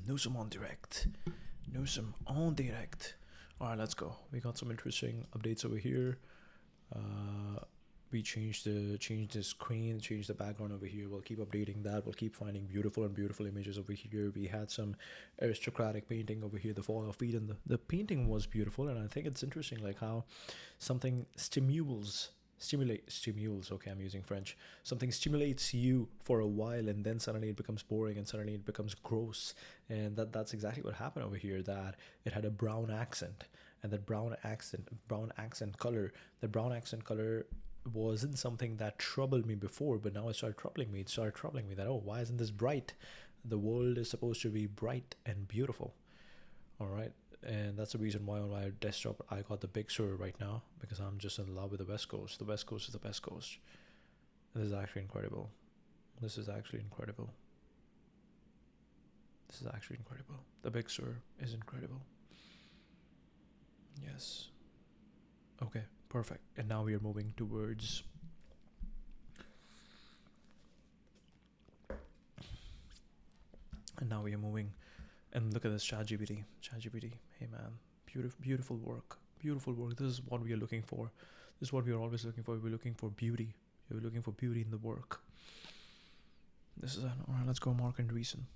Newsome on direct. Newsome on direct. Alright, let's go. We got some interesting updates over here. We changed the screen, changed the background over here. We'll keep updating that. We'll keep finding beautiful images over here. We had some aristocratic painting over here, the fall of Eden. The painting was beautiful, and I think it's interesting like how something stimulates, okay, I'm using French. Something stimulates you for a while, and then suddenly it becomes boring, and suddenly it becomes gross. And that's exactly what happened over here, that it had a brown accent, and that brown accent color wasn't something that troubled me before, but now it started troubling me. It started troubling me that, oh, why isn't this bright? The world is supposed to be bright and beautiful. All right, and that's the reason why on my desktop I got the Big Sur right now, because I'm just in love with the West Coast. The West Coast is the best coast. This is actually incredible. This is actually incredible. This is actually incredible. The Big Sur is incredible. Yes. Okay, perfect. And now we are moving towards and look at this ChatGPT. Hey man, beautiful work. Beautiful work. This is what we are looking for. This is what we are always looking for. We're looking for beauty. We're looking for beauty in the work. This is alright, let's go Marc Andreesen.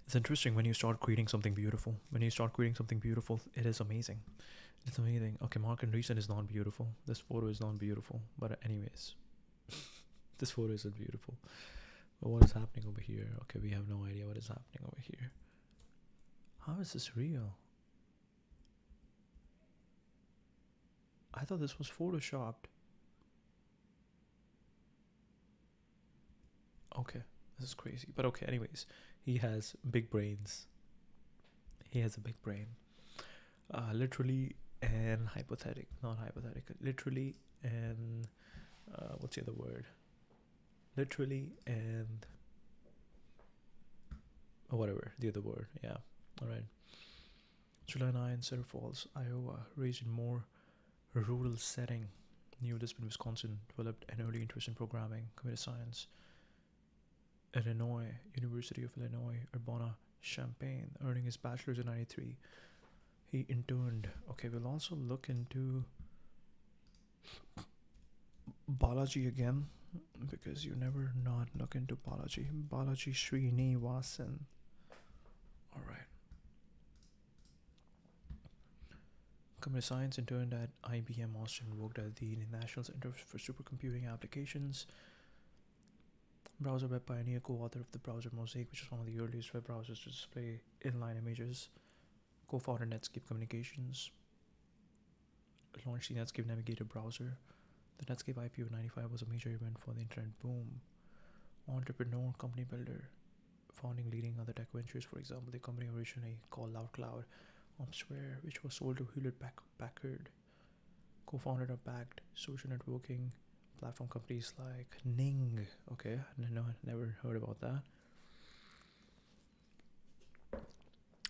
It's interesting when you start creating something beautiful. When you start creating something beautiful, it is amazing. It's amazing. Okay, Marc Andreesen is not beautiful. This photo is not beautiful. But anyways, this photo isn't beautiful. But what is happening over here? Okay, we have no idea what is happening over here. How is this real? I thought this was photoshopped. Okay, this is crazy. But okay, anyways, he has big brains. He has a big brain. Literally and not hypothetical. Literally and what's the other word? Literally and whatever the other word. Yeah. All right. July 9, Cedar Falls, Iowa, raised in more rural setting. New Lisbon, Wisconsin, developed an early interest in programming, computer science. Illinois, University of Illinois, Urbana-Champaign, earning his bachelor's in 93. He interned. Okay, we'll also look into Balaji again, because you never not look into Balaji. Balaji Srinivasan. Alright. Computer science interned at IBM Austin, worked at the National Center for Supercomputing Applications. Browser web pioneer, co-author of the browser Mosaic, which is one of the earliest web browsers to display inline images. Co-founder Netscape Communications. Launched the Netscape Navigator browser. The Netscape IPO of 95 was a major event for the internet boom. Entrepreneur, company builder, founding leading other tech ventures. For example, the company originally called LoudCloud Opsware, which was sold to Hewlett-Packard. Co-founded or backed social networking platform companies like Ning. Okay, no, never heard about that.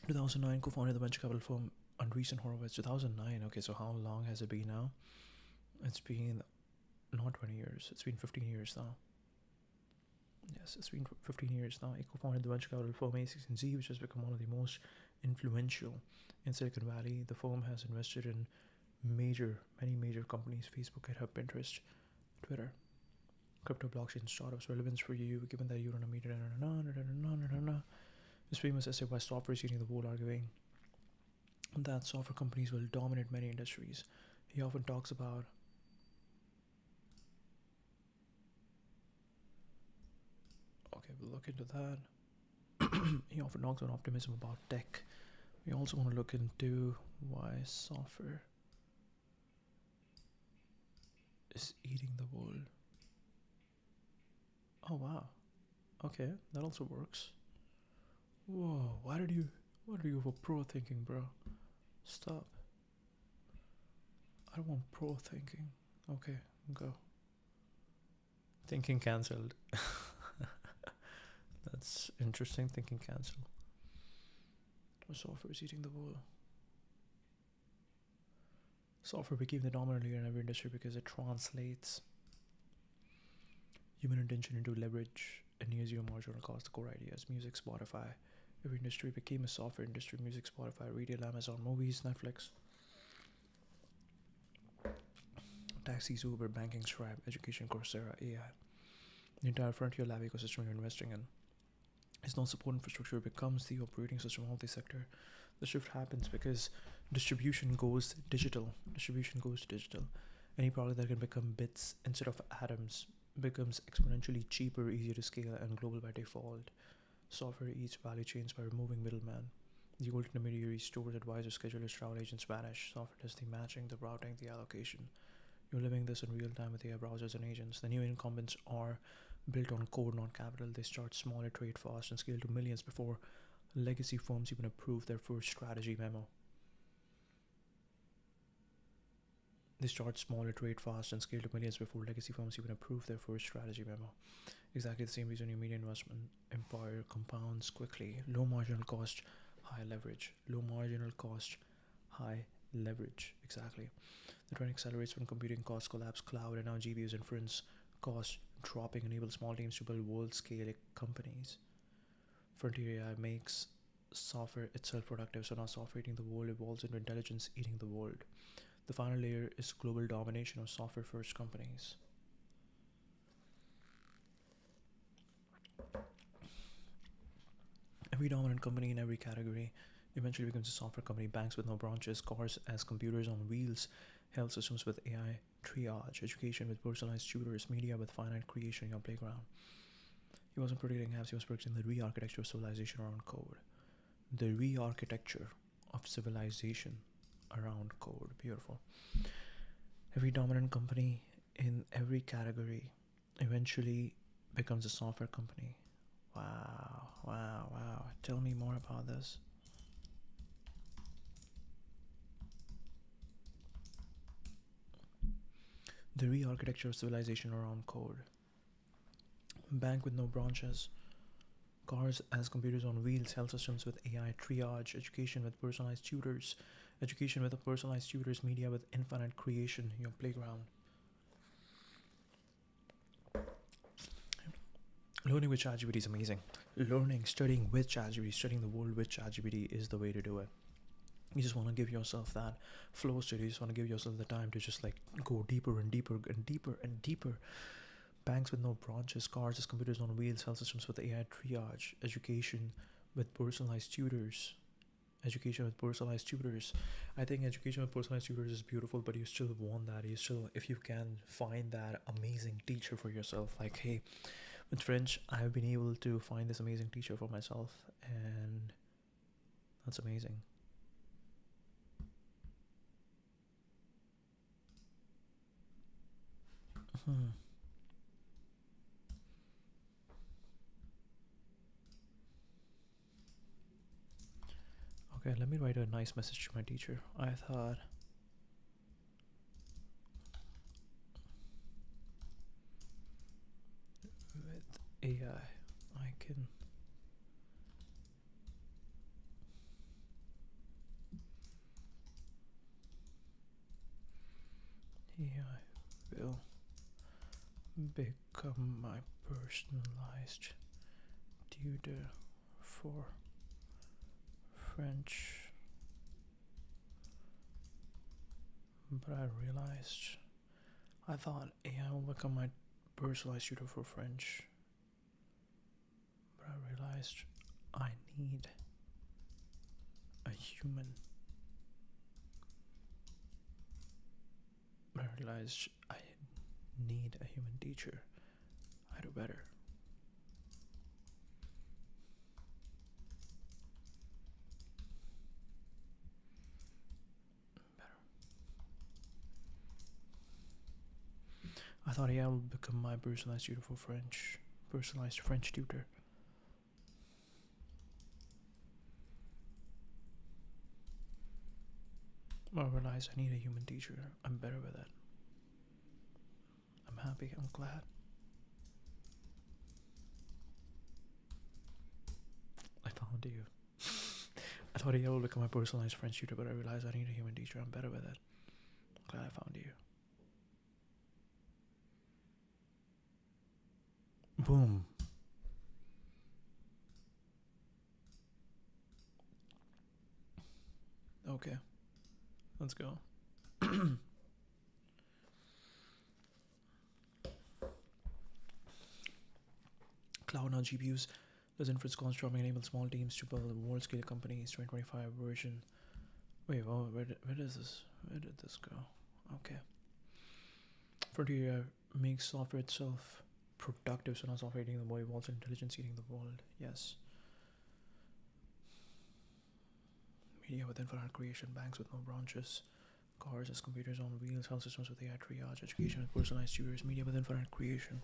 2009, co-founded the venture capital firm Andreesen Horowitz. 2009. Okay, so how long has it been now? It's been not 20 years. It's been 15 years now. Yes, it's been 15 years now. He co-founded the venture capital firm A16Z, which has become one of the most influential in Silicon Valley. The firm has invested in many major companies: Facebook, GitHub, Pinterest, Twitter, crypto, blockchain, startups. Relevance for you, given that you run a meter. This famous essay by software is eating the world, arguing that software companies will dominate many industries. He often talks about we'll look into that. He often talks about optimism about tech. We also want to look into why software is eating the world. Oh wow. Okay, that also works. Whoa, what are you for pro thinking, bro? Stop. I want pro thinking. Okay, go. Thinking cancelled. That's interesting. Thinking cancelled. Software is eating the world. Software became the dominant leader in every industry because it translates human intention into leverage and near zero marginal cost. The core ideas: music, Spotify. Every industry became a software industry. Music, Spotify, retail, Amazon, movies, Netflix, taxis, Uber, banking, Stripe, education, Coursera, AI. The entire frontier lab ecosystem you're investing in is not support infrastructure, it becomes the operating system of the sector. The shift happens because distribution goes digital. Distribution goes digital. Any product that can become bits instead of atoms becomes exponentially cheaper, easier to scale, and global by default. Software eats value chains by removing middlemen. The old intermediaries, stores, advisors, schedulers, travel agents vanish. Software does the matching, the routing, the allocation. You're living this in real time with AI browsers and agents. The new incumbents are built on code, not capital. They start small, iterate fast, and scale to millions before legacy firms even approve their first strategy memo. They start small, iterate fast, and scale to millions before legacy firms even approve their first strategy memo. Exactly the same reason your media investment empire compounds quickly. Low marginal cost, high leverage. Low marginal cost, high leverage. Exactly. The trend accelerates when computing costs collapse, cloud, and now GPUs inference costs dropping enable small teams to build world-scale companies. Frontier AI makes software itself productive, so now software eating the world evolves into intelligence eating the world. The final layer is global domination of software-first companies. Every dominant company in every category eventually becomes a software company. Banks with no branches, cars as computers on wheels, health systems with AI triage, education with personalized tutors, media with finite creation in your playground. He wasn't predicting apps, he was predicting the re-architecture of civilization around code. The re-architecture of civilization around code. Beautiful. Every dominant company in every category eventually becomes a software company. Wow, wow, wow. Tell me more about this. The re-architecture of civilization around code. Bank with no branches. Cars as computers on wheels, health systems with AI triage, education with personalized tutors, education with personalized tutors, media with infinite creation, your playground. Learning with ChatGPT is amazing. Learning, studying with ChatGPT, studying the world with ChatGPT is the way to do it. You just want to give yourself that flow state. You just want to give yourself the time to just like go deeper and deeper and deeper and deeper. Banks with no branches, cars as computers on wheels, health systems with AI triage, education with personalized tutors. Education with personalized tutors. I think education with personalized tutors is beautiful, but you still want that. You still, if you can find that amazing teacher for yourself, like, hey, with French, I've been able to find this amazing teacher for myself, and that's amazing. Okay, let me write a nice message to my teacher. I thought with AI, I can AI will become my personalized tutor for French. But I realized I thought AI will become my personalized tutor for French. But I realized I need a human. I realized I need a human teacher. I do better. I thought AI would become my personalized tutor for French. Personalized French tutor. I realized I need a human teacher. I'm better with it. I'm happy. I'm glad. I found you. I thought AI would become my personalized French tutor, but I realized I need a human teacher. I'm better with it. I'm glad I found you. Boom. Okay, let's go. Cloud now GPUs does inference constructing enable small teams to build world scale companies. 2025 version. Wait, oh, where did this go? Okay. Frontier makes software itself productive, so not software eating the world, also intelligence eating the world. Yes. Media with infinite creation, banks with no branches, cars as computers on wheels, health systems with AI triage, education with personalized tutors, media with infinite creation.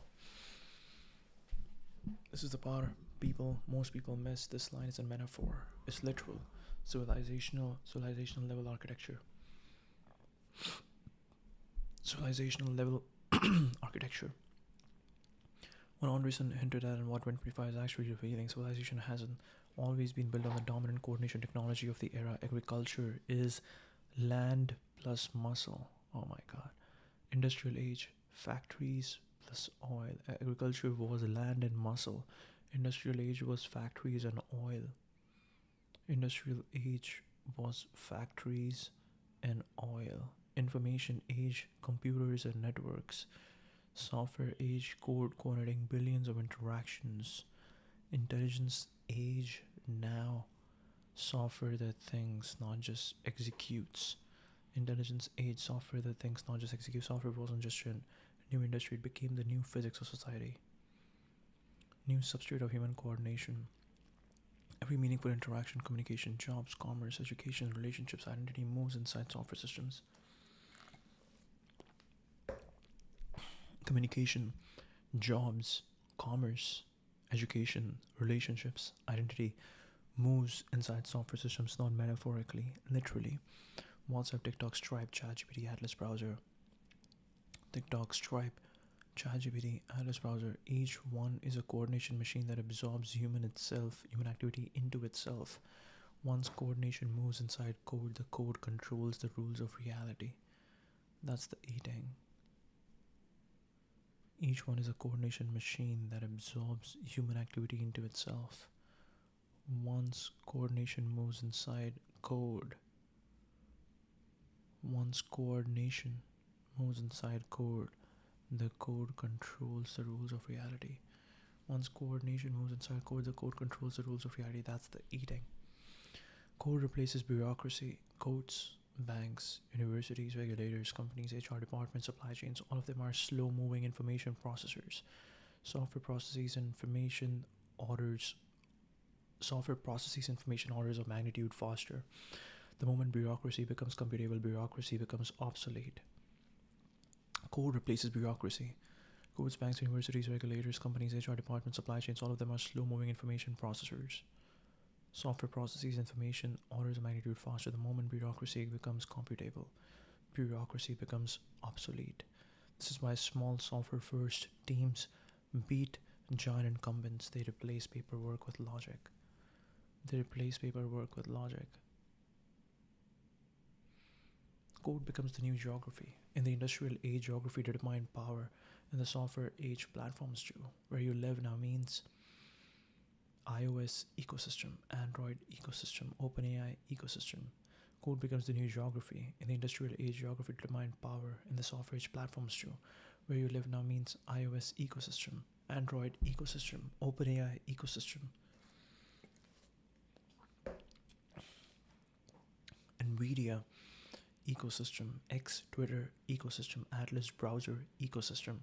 This is the part most people miss. This line is a metaphor. It's literal. Civilizational level architecture. Civilizational level architecture. What Andreesen hinted at and what 2025 is actually revealing, civilization hasn't always been built on the dominant coordination technology of the era. Agriculture is land plus muscle. Oh my god. Industrial age, factories plus oil. Agriculture was land and muscle. Industrial age was factories and oil. Industrial age was factories and oil. Information age, computers and networks. Software age, code coordinating billions of interactions. Intelligence age now, software that thinks, not just executes. Intelligence age, software that thinks, not just executes. Software wasn't just a new industry, it became the new physics of society. New substrate of human coordination. Every meaningful interaction, communication, jobs, commerce, education, relationships, identity moves inside software systems. Communication, jobs, commerce, education, relationships, identity moves inside software systems, not metaphorically, literally. WhatsApp, TikTok, Stripe, ChatGPT, Atlas browser. TikTok, Stripe, ChatGPT, Atlas browser. Each one is a coordination machine that absorbs human activity into itself. Once coordination moves inside code, the code controls the rules of reality. That's the eating. Each one is a coordination machine that absorbs human activity into itself. Once coordination moves inside code, once coordination moves inside code, the code controls the rules of reality. Once coordination moves inside code, the code controls the rules of reality. That's the eating. Code replaces bureaucracy. Codes, banks, universities, regulators, companies, HR departments, supply chains, all of them are slow moving information processors. Software processes information orders of magnitude faster. The moment bureaucracy becomes computable, bureaucracy becomes obsolete. Code replaces bureaucracy. Codes, banks, universities, regulators, companies, HR departments, supply chains, all of them are slow moving information processors. Software processes information orders of magnitude faster. The moment bureaucracy becomes computable, bureaucracy becomes obsolete. This is why small software first teams beat giant incumbents. They replace paperwork with logic. Code becomes the new geography. In the industrial age, geography determined power. In the software age, platforms do. Where you live now means iOS ecosystem, Android ecosystem, OpenAI ecosystem. Code becomes the new geography. In the industrial age, geography determined power. In the software age, platforms do. Where you live now means iOS ecosystem, Android ecosystem, OpenAI ecosystem. Nvidia ecosystem, X, Twitter ecosystem, Atlas browser ecosystem.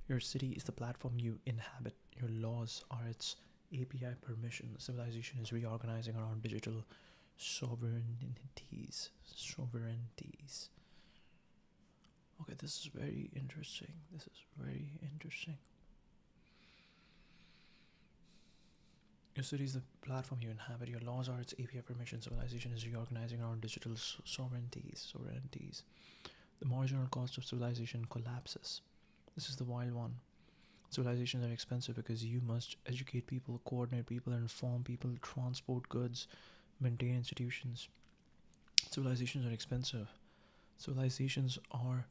Your city is the platform you inhabit. Your laws are its API permission. Civilization is reorganizing around digital sovereignties. Okay, this is very interesting. Your city is the platform you inhabit. Your laws are its API permission. Civilization is reorganizing around digital sovereignties. The marginal cost of civilization collapses. This is the wild one. Civilizations are expensive because you must educate people, coordinate people, inform people, transport goods, maintain institutions. Civilizations are expensive. Civilizations are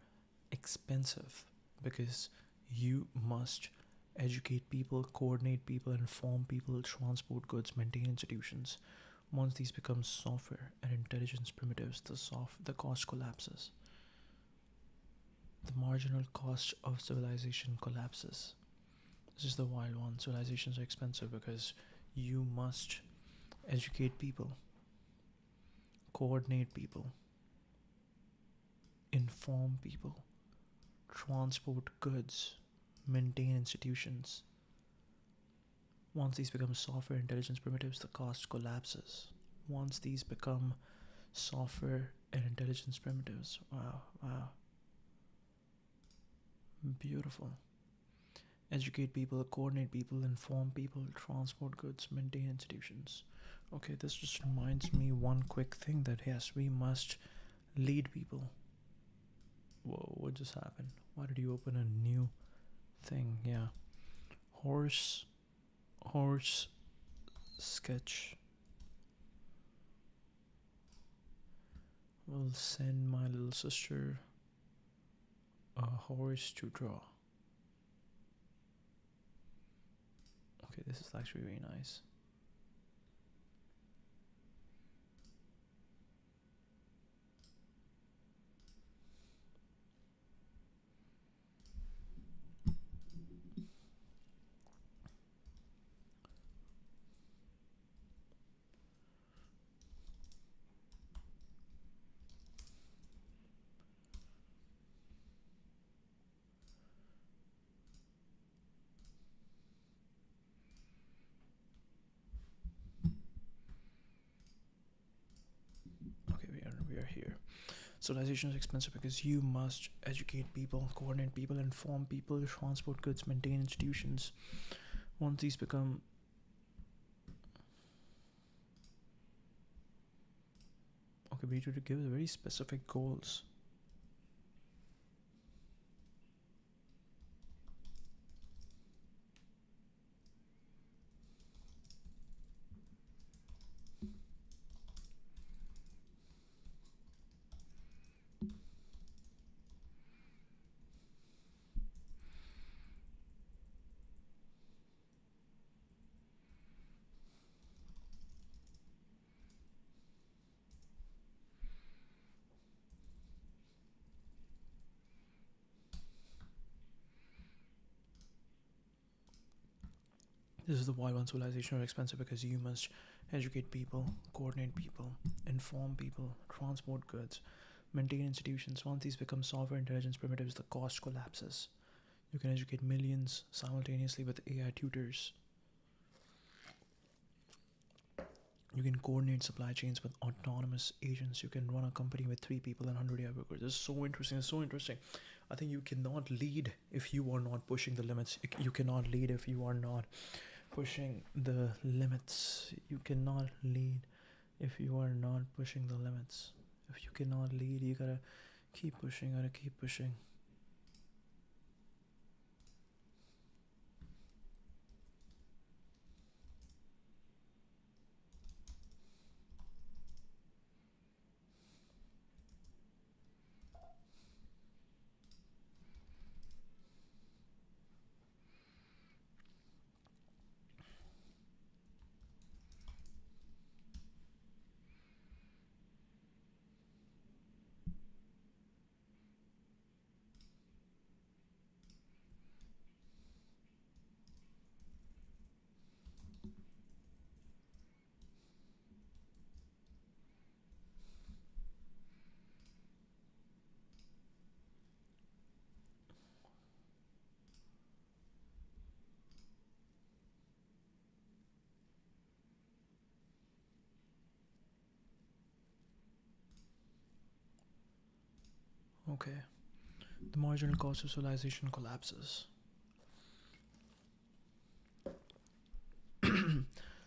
expensive because you must educate people, coordinate people, inform people, transport goods, maintain institutions. Once these become software and intelligence primitives, the cost collapses. The marginal cost of civilization collapses. This is the wild one. Civilizations are expensive because you must educate people, coordinate people, inform people, transport goods, maintain institutions. Once these become software intelligence primitives, the cost collapses. Once these become software and intelligence primitives. Wow, wow. Beautiful. Educate people, coordinate people, inform people, transport goods, maintain institutions. Okay, this just reminds me one quick thing that yes, we must lead people. Whoa, what just happened? Why did you open a new thing? Yeah. Horse sketch. Will send my little sister a horse to draw. Okay, this is actually very nice. Okay, we are here. Civilization is expensive because you must educate people, coordinate people, inform people, transport goods, maintain institutions. Once these become okay, we need to give very specific goals. This is the why one civilization are expensive because you must educate people, coordinate people, inform people, transport goods, maintain institutions. Once these become software intelligence primitives, the cost collapses. You can educate millions simultaneously with AI tutors. You can coordinate supply chains with autonomous agents. You can run a company with 3 people and 100 AI workers. This is so interesting. It's so interesting. I think you cannot lead if you are not pushing the limits. You cannot lead if you are not pushing the limits. You cannot lead if you are not pushing the limits. If you cannot lead, you gotta keep pushing, gotta keep pushing. Okay. The marginal cost of civilization collapses.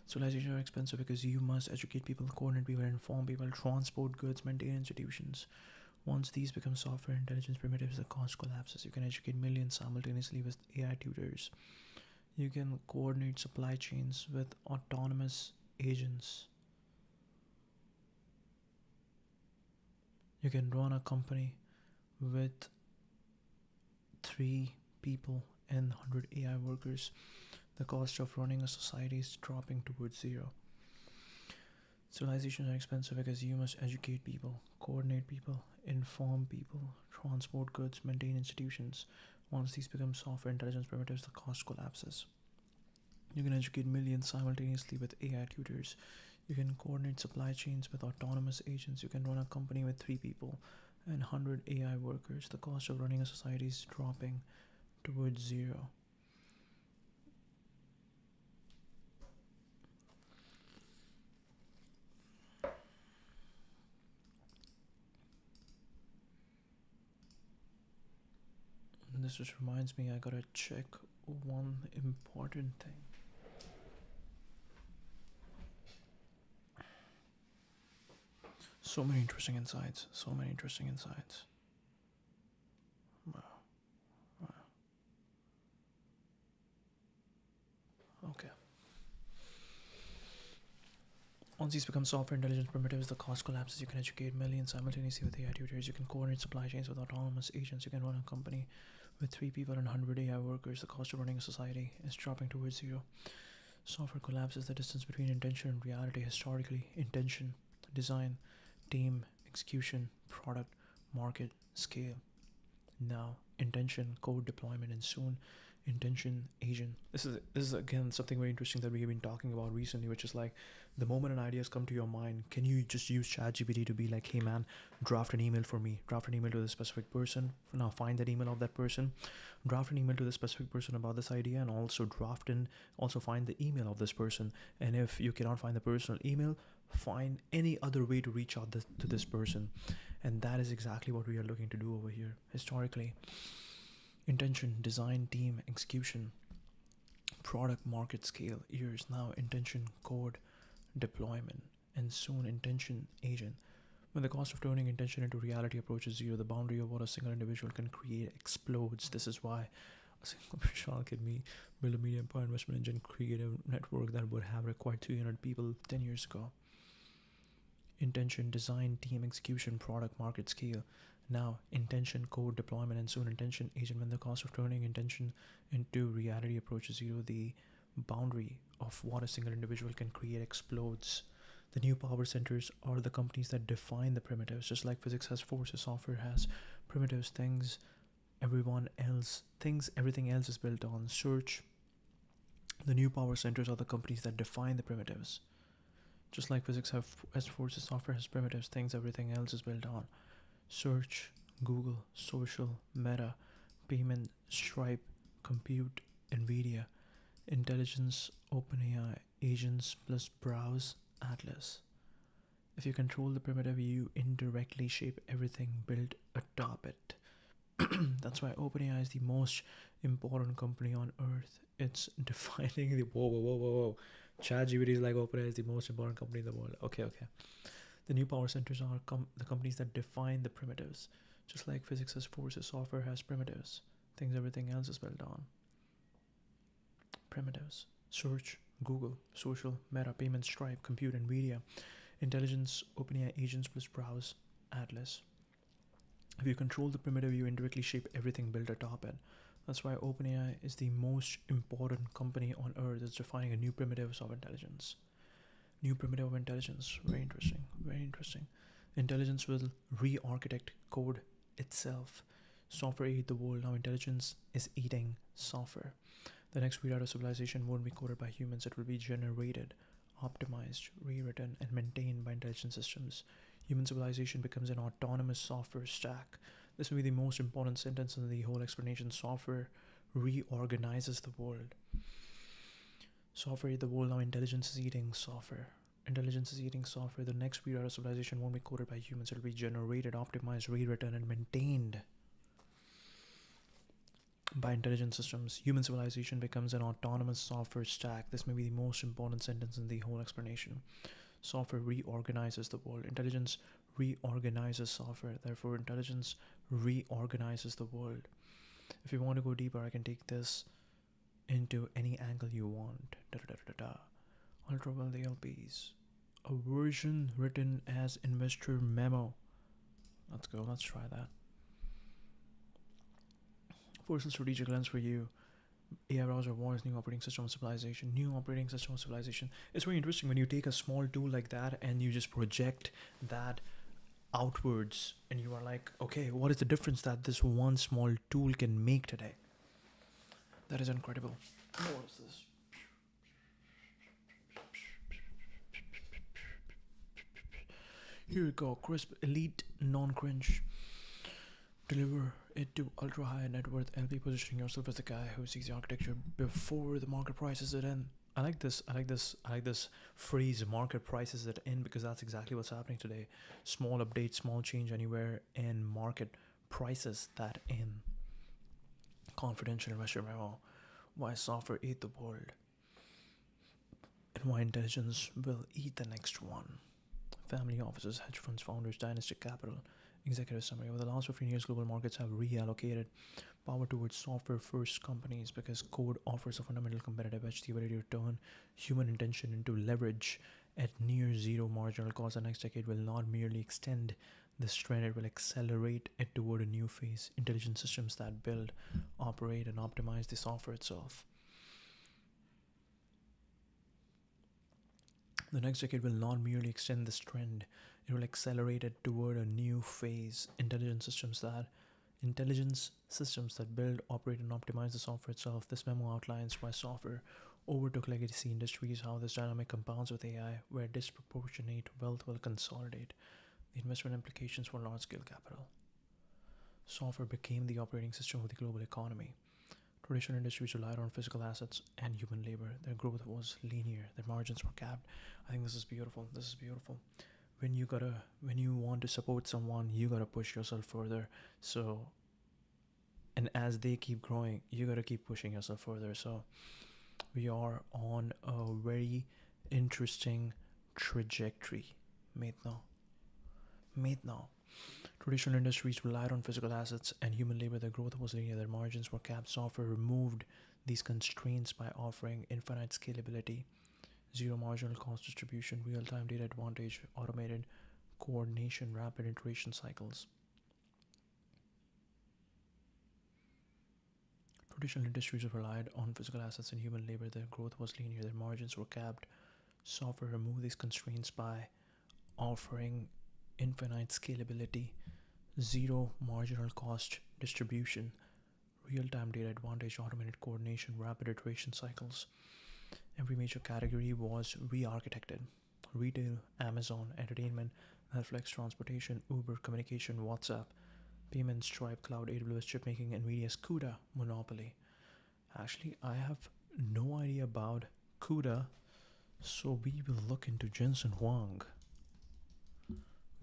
Civilization are expensive because you must educate people, coordinate people, inform people, transport goods, maintain institutions. Once these become software intelligence primitives, the cost collapses. You can educate millions simultaneously with AI tutors. You can coordinate supply chains with autonomous agents. You can run a company with 3 people and 100 AI workers, the cost of running a society is dropping towards zero. Civilizations are expensive because you must educate people, coordinate people, inform people, transport goods, maintain institutions. Once these become software intelligence primitives, the cost collapses. You can educate millions simultaneously with AI tutors. You can coordinate supply chains with autonomous agents. You can run a company with 3 people and 100 AI workers. The cost of running a society is dropping towards zero. And this just reminds me, I gotta check one important thing. So many interesting insights. So many interesting insights. Wow. Wow. Okay. Once these become software intelligence primitives, the cost collapses. You can educate millions simultaneously with AI tutors. You can coordinate supply chains with autonomous agents. You can run a company with 3 people and 100 AI workers. The cost of running a society is dropping towards zero. Software collapses the distance between intention and reality. Historically, intention, design, team, execution, product, market, scale. Now, intention, code deployment, and soon intention agent. This is again something very interesting that we have been talking about recently, which is like the moment an idea has come to your mind, can you just use ChatGPT to be like, hey man, draft an email for me, draft an email to this specific person, now find that email of that person, draft an email to this specific person about this idea, and also find the email of this person. And if you cannot find the personal email, find any other way to reach out to this person. And that is exactly what we are looking to do over here. Historically, intention, design, team, execution, product, market, scale, years. Now, intention, code, deployment, and soon intention, agent. When the cost of turning intention into reality approaches zero, the boundary of what a single individual can create explodes. This is why a single Vishal can build a media empire, investment engine, creative network that would have required 300 people 10 years ago. Intention, design, team, execution, product, market, scale. Now, intention, code, deployment, and soon intention, agent. When the cost of turning intention into reality approaches zero, the boundary of what a single individual can create explodes. The new power centers are the companies that define the primitives. Just like physics has forces, software has primitives, everything else is built on search. The new power centers are the companies that define the primitives. Just like physics has forces, software has primitives, everything else is built on search, Google, social, Meta, payment, Stripe, compute, Nvidia, intelligence, OpenAI, agents plus browse, Atlas. If you control the primitive, you indirectly shape everything built atop it. That's why OpenAI is the most important company on earth. It's defining the whoa. ChatGPT is like OpenAI is the most important company in the world. Okay. The new power centers are the companies that define the primitives. Just like physics has forces, software has primitives. Everything else is built on primitives. Search, Google, social, Meta, payment, Stripe, compute, Nvidia, intelligence, OpenAI, agents plus browse, Atlas. If you control the primitive, you indirectly shape everything built atop it. That's why OpenAI is the most important company on earth. It's defining a new primitive of intelligence. New primitive of intelligence. Very interesting. Intelligence will re-architect code itself. Software ate the world. Now intelligence is eating software. The next readout of civilization won't be coded by humans. It will be generated, optimized, rewritten, and maintained by intelligent systems. Human civilization becomes an autonomous software stack. This will be the most important sentence in the whole explanation. Software reorganizes the world. Software ate the world. Now intelligence is eating software. The next readout of civilization won't be coded by humans. It will be generated, optimized, rewritten, and maintained by intelligent systems. Human civilization becomes an autonomous software stack. This may be the most important sentence in the whole explanation. Software reorganizes the world. Intelligence reorganizes software. Therefore, intelligence reorganizes the world. If you want to go deeper, I can take this into any angle you want. Ultra wealthy LPs. A version written as investor memo. Let's try that. Personal strategic lens for you. AI browser wars, new operating system of civilization, new operating system of civilization. It's very interesting when you take a small tool like that and you just project that outwards and you are like, okay, what is the difference that this one small tool can make today? That is incredible. What is this? Here we go. Crisp, elite, non-cringe. Deliver it to ultra high net worth LP, positioning yourself as the guy who sees the architecture before the market prices it in. I like this. I like this. I like this phrase, market prices it in, because that's exactly what's happening today. Small update, small change anywhere, and market prices that in. Confidential investor memo. Why software ate the world, and why intelligence will eat the next one. Family offices, hedge funds, founders, dynastic capital. Executive summary. Over the last 15 years, global markets have reallocated power towards software first companies because code offers a fundamental competitive edge, the ability to turn human intention into leverage at near zero marginal cost. The next decade will not merely extend this trend, it will accelerate it toward a new phase. Intelligent systems that build, operate, and optimize the software itself. The next decade will not merely extend this trend, it will accelerate it toward a new phase. Intelligence systems that build, operate, and optimize the software itself. This memo outlines why software overtook legacy industries, how this dynamic compounds with AI, where disproportionate wealth will consolidate, the investment implications for large-scale capital. Software became the operating system of the global economy. Traditional industries relied on physical assets and human labor. Their growth was linear. Their margins were capped. I think this is beautiful. This is beautiful. When you want to support someone, you gotta push yourself further. So, and as they keep growing, you gotta keep pushing yourself further. So, we are on a very interesting trajectory. Maintenant. Traditional industries relied on physical assets and human labor. Their growth was linear. Their margins were capped. Software removed these constraints by offering infinite scalability, zero marginal cost distribution, real-time data advantage, automated coordination, rapid iteration cycles. Traditional industries relied on physical assets and human labor. Their growth was linear. Their margins were capped. Software removed these constraints by offering infinite scalability, zero marginal cost distribution, real-time data advantage, automated coordination, rapid iteration cycles. Every major category was re-architected. Retail, Amazon, entertainment, Netflix, transportation, Uber, communication, WhatsApp, payments, Stripe, cloud, AWS, chipmaking, Nvidia's CUDA monopoly. Actually, I have no idea about CUDA, so we will look into Jensen Huang.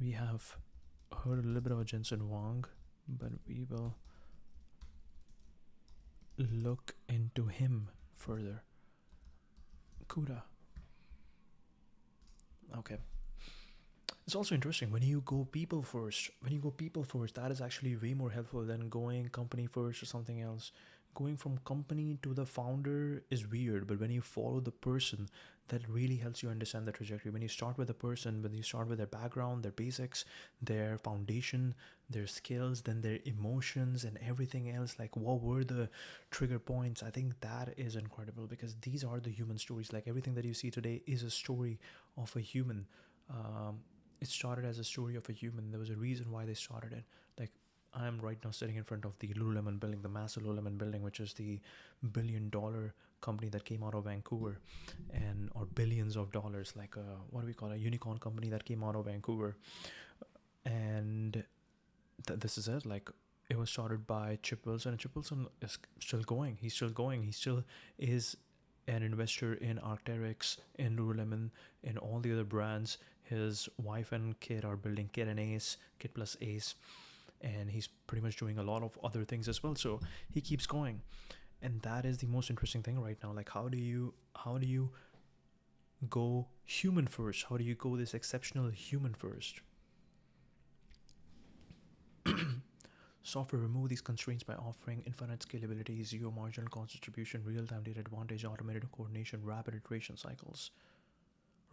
We have heard a little bit about Jensen Huang, but we will look into him further. CUDA. Okay. It's also interesting when you go people first. That is actually way more helpful than going company first or something else. Going from company to the founder is weird, but when you follow the person, that really helps you understand the trajectory. When you start with a person, when you start with their background, their basics, their foundation, their skills, then their emotions and everything else, like what were the trigger points, I think that is incredible, because these are the human stories. Like everything that you see today is a story of a human. It started as a story of a human. There was a reason why they started it. Like, I'm right now sitting in front of the Lululemon building, the massive Lululemon building, which is the $1 billion company that came out of Vancouver, or billions of dollars, like what do we call a unicorn company that came out of Vancouver. And this is it. Like, it was started by Chip Wilson, and Chip Wilson is still going. He's still going. He still is an investor in Arc'teryx, in Lululemon, in all the other brands. His wife and kid are building Kid and Ace, Kid plus Ace, and he's pretty much doing a lot of other things as well. So he keeps going, and that is the most interesting thing right now. Like, how do you go human first? How do you go this exceptional human first? Software remove these constraints by offering infinite scalability, zero marginal cost distribution, real-time data advantage, automated coordination, rapid iteration cycles.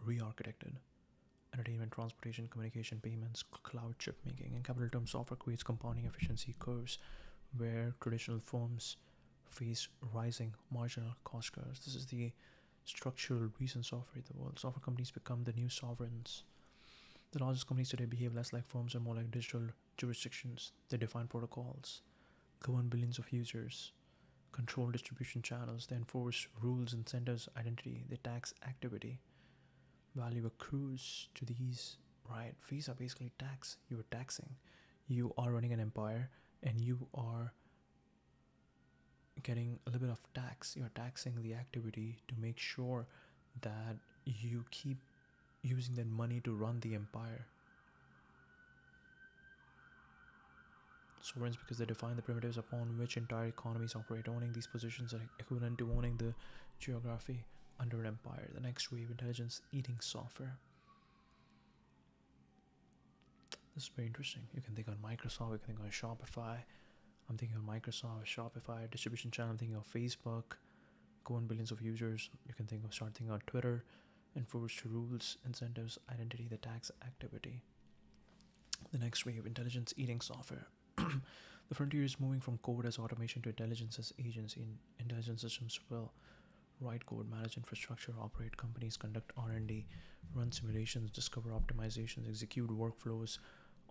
Re-architected. Entertainment, transportation, communication, payments, cloud chip making. In capital terms, software creates compounding efficiency curves where traditional firms face rising marginal cost curves. This is the structural reason software the world. Software companies become the new sovereigns. The largest companies today behave less like firms and more like digital jurisdictions. They define protocols, govern billions of users, control distribution channels, they enforce rules, incentives, identity, they tax activity. Value accrues to these, right? Fees are basically tax. You are taxing. You are running an empire and you are getting a little bit of tax. You are taxing the activity to make sure that you keep using that money to run the empire. Sovereigns because they define the primitives upon which entire economies operate. Owning these positions are equivalent to owning the geography under an empire. The next wave, intelligence eating software. This is very interesting. You can think on Microsoft, you can think on Shopify. I'm thinking of Microsoft, Shopify, distribution channel, I'm thinking of Facebook, govern billions of users. You can start thinking on Twitter, enforced rules, incentives, identity, the tax activity. The next wave, intelligence eating software. The frontier is moving from code as automation to intelligence as agency. Intelligence systems will write code, manage infrastructure, operate companies, conduct R&D, run simulations, discover optimizations, execute workflows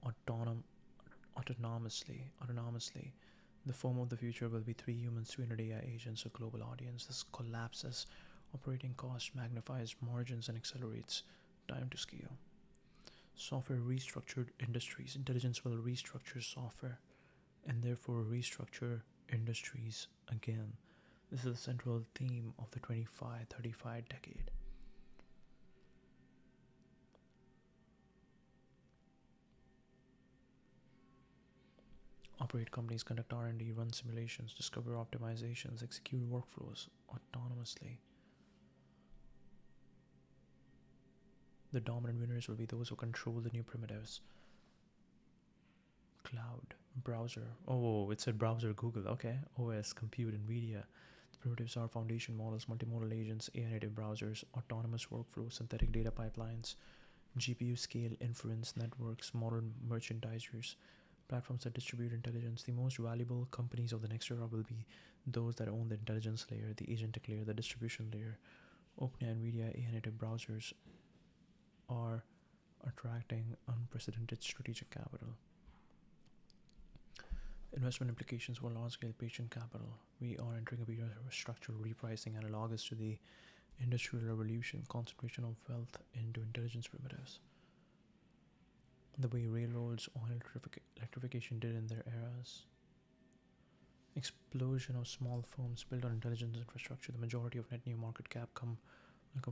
autonomously. The form of the future will be 3 humans, 300 AI agents, a global audience. This collapses operating costs, magnifies margins, and accelerates time to scale. Software restructured industries. Intelligence will restructure software and therefore restructure industries again. This is the central theme of the 25-35 decade. Operate companies, conduct R&D, run simulations, discover optimizations, execute workflows autonomously. The dominant winners will be those who control the new primitives. Cloud, browser. Oh, it said browser, Google. Okay. OS, compute, NVIDIA. The primitives are foundation models, multimodal agents, AI native browsers, autonomous workflows, synthetic data pipelines, GPU scale inference networks, modern merchandisers, platforms that distribute intelligence. The most valuable companies of the next era will be those that own the intelligence layer, the agentic layer, the distribution layer. OpenAI, NVIDIA, AI native browsers are attracting unprecedented strategic capital. Investment implications for large-scale patient capital. We are entering a period of structural repricing analogous to the Industrial Revolution, concentration of wealth into intelligence primitives. The way railroads, oil electrification did in their eras. Explosion of small firms built on intelligence infrastructure. The majority of net new market cap come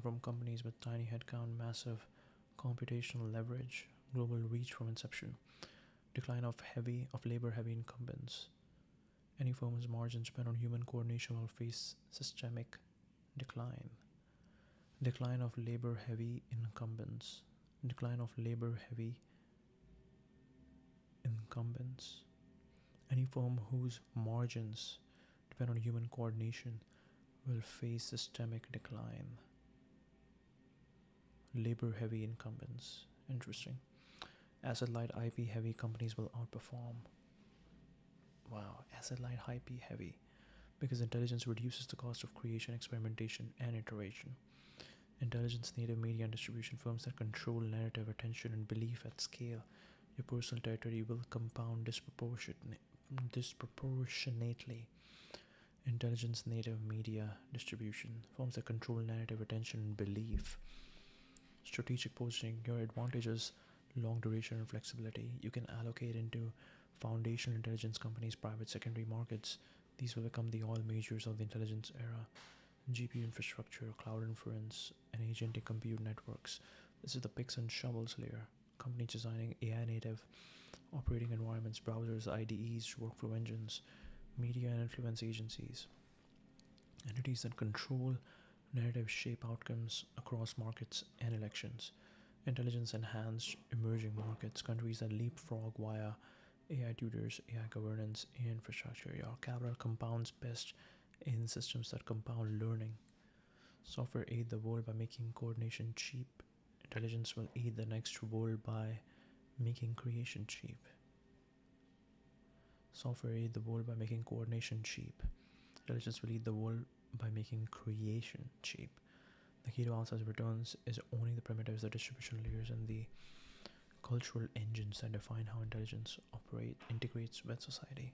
from companies with tiny headcount, massive computational leverage, global reach from inception. Decline of labor-heavy incumbents. Any firm's margins depend on human coordination will face systemic decline. Decline of labor-heavy incumbents. Decline of labor-heavy incumbents. Any firm whose margins depend on human coordination will face systemic decline. Labor-heavy incumbents. Interesting. Asset-light, IP-heavy companies will outperform. Wow, asset-light, IP-heavy. Because intelligence reduces the cost of creation, experimentation, and iteration. Intelligence-native media and distribution firms that control narrative, attention, and belief at scale. Your personal territory will compound disproportionately. Intelligence-native media distribution firms that control narrative, attention, and belief. Strategic positioning. Your advantages: long duration and flexibility. You can allocate into foundational intelligence companies, private secondary markets. These will become the all majors of the intelligence era. GPU infrastructure, cloud inference, and agentic compute networks. This is the picks and shovels layer. Companies designing AI native operating environments, browsers, IDEs, workflow engines, media and influence agencies. Entities that control narrative, shape outcomes across markets and elections. Intelligence enhanced emerging markets, countries that leapfrog via AI tutors, AI governance, and infrastructure. Your capital compounds best in systems that compound learning. Software aid the world by making coordination cheap. Intelligence will aid the next world by making creation cheap. Software aid the world by making coordination cheap. Intelligence will lead the world by making creation cheap. The key to outsized returns is owning the primitives, the distribution layers, and the cultural engines that define how intelligence integrates with society.